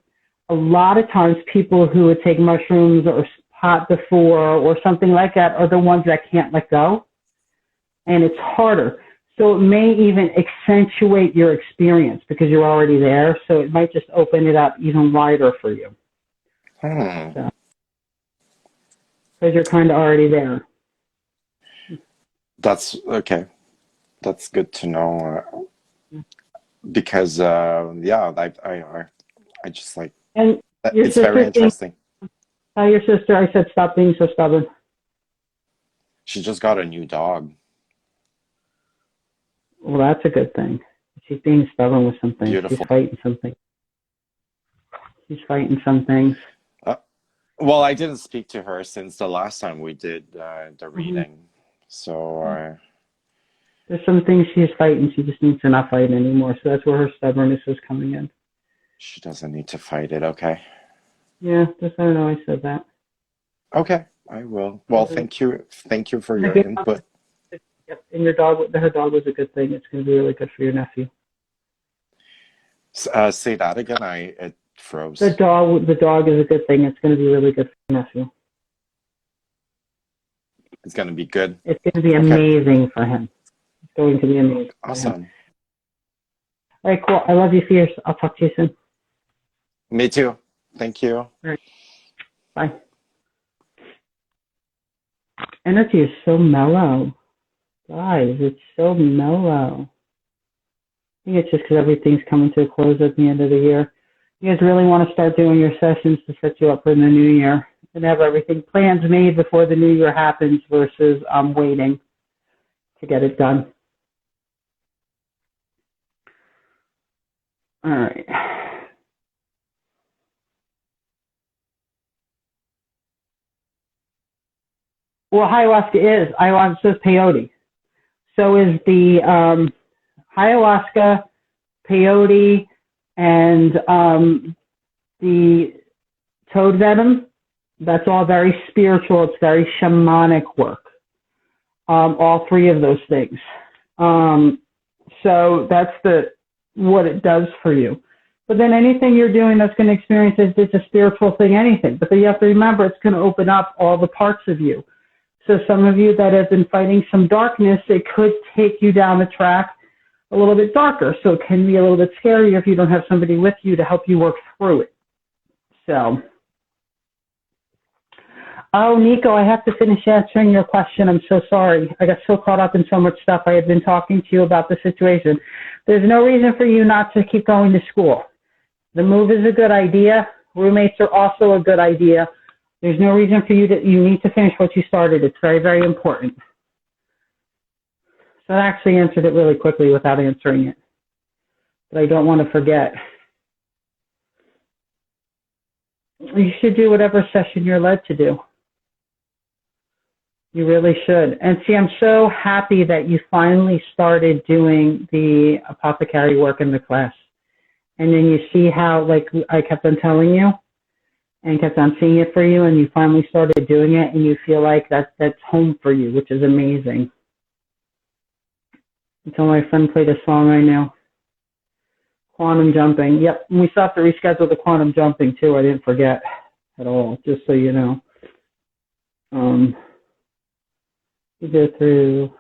A lot of times people who would take mushrooms or pot before or something like that are the ones that can't let go. And it's harder. So it may even accentuate your experience because you're already there. So it might just open it up even wider for you. Hmm. Because you're kind of already there. That's okay. That's good to know. Because yeah, I just like And your it's very sister thinks, interesting. your sister, I said, stop being so stubborn. She just got a new dog. Well, that's a good thing. She's being stubborn with some things. She's Beautiful. fighting something. She's fighting some things. Well, I didn't speak to her since the last time we did the Mm-hmm. reading. So There's some things she's fighting. She just needs to not fight anymore. So that's where her stubbornness is coming in. she doesn't need to fight it. Okay. Yeah, just I don't know. I said that. Okay, I will. Well, thank you. Thank you for your Yep. input. And your dog, her dog was a good thing. It's going to be really good for your nephew. Say that again. It froze. The dog is a good thing. It's going to be really good for your nephew. It's gonna be good. It's going to be Okay. amazing for him. It's going to be amazing. Awesome. All right, cool. I love you, Fierce. I'll talk to you soon. Me too. Thank you. All right. Bye. Energy is so mellow. Guys, it's so mellow. I think it's just because everything's coming to a close at the end of the year. You guys really want to start doing your sessions to set you up for the new year and have everything plans made before the new year happens versus waiting to get it done. All right. Well, ayahuasca is peyote. So is the ayahuasca, peyote, and the toad venom. That's all very spiritual. It's very shamanic work. All three of those things. So that's what it does for you. But then anything you're doing that's going to experience it's a spiritual thing, anything. But then you have to remember it's going to open up all the parts of you. So some of you that have been fighting some darkness, it could take you down the track a little bit darker. So it can be a little bit scarier if you don't have somebody with you to help you work through it. So, oh, Nico, I have to finish answering your question. I'm so sorry. I got so caught up in so much stuff. I had been talking to you about the situation. There's no reason for you not to keep going to school. The move is a good idea. Roommates are also a good idea. There's no reason for you need to finish what you started. It's very, very important. So I actually answered it really quickly without answering it. But I don't want to forget. You should do whatever session you're led to do. You really should. And see, I'm so happy that you finally started doing the apothecary work in the class. And then you see how, like I kept on telling you, and kept on seeing it for you, and you finally started doing it, and you feel like that's home for you, which is amazing. Until my friend played a song I know. Quantum jumping. Yep, we still have to reschedule the quantum jumping, too. I didn't forget at all, just so you know. We go through...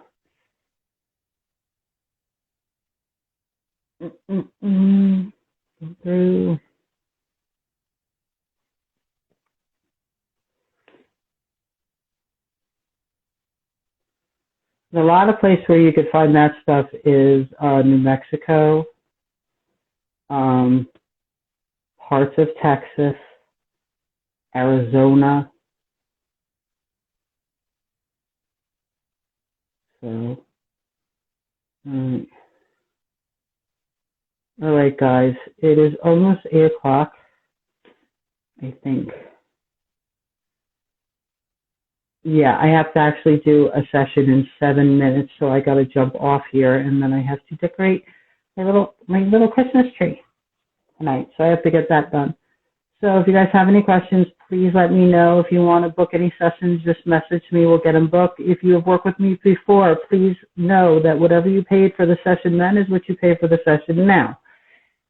Go through... A lot of places where you could find that stuff is New Mexico, parts of Texas, Arizona. So, all right, guys, it is almost 8 o'clock, I think. Yeah, I have to actually do a session in 7 minutes, so I got to jump off here, and then I have to decorate my little Christmas tree tonight. So I have to get that done. So if you guys have any questions, please let me know. If you want to book any sessions, just message me. We'll get them booked. If you have worked with me before, please know that whatever you paid for the session then is what you pay for the session now.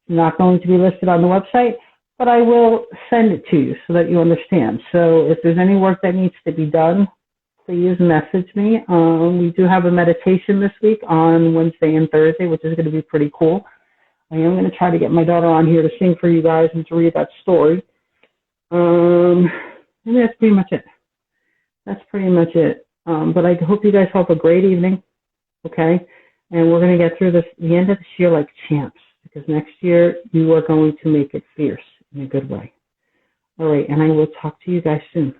It's not going to be listed on the website, but I will send it to you so that you understand. So if there's any work that needs to be done, please message me. We do have a meditation this week on Wednesday and Thursday, which is going to be pretty cool. I am going to try to get my daughter on here to sing for you guys and to read that story. And that's pretty much it. That's pretty much it. But I hope you guys have a great evening, okay? And we're going to get through the end of this year like champs, because next year you are going to make it fierce in a good way. All right, and I will talk to you guys soon.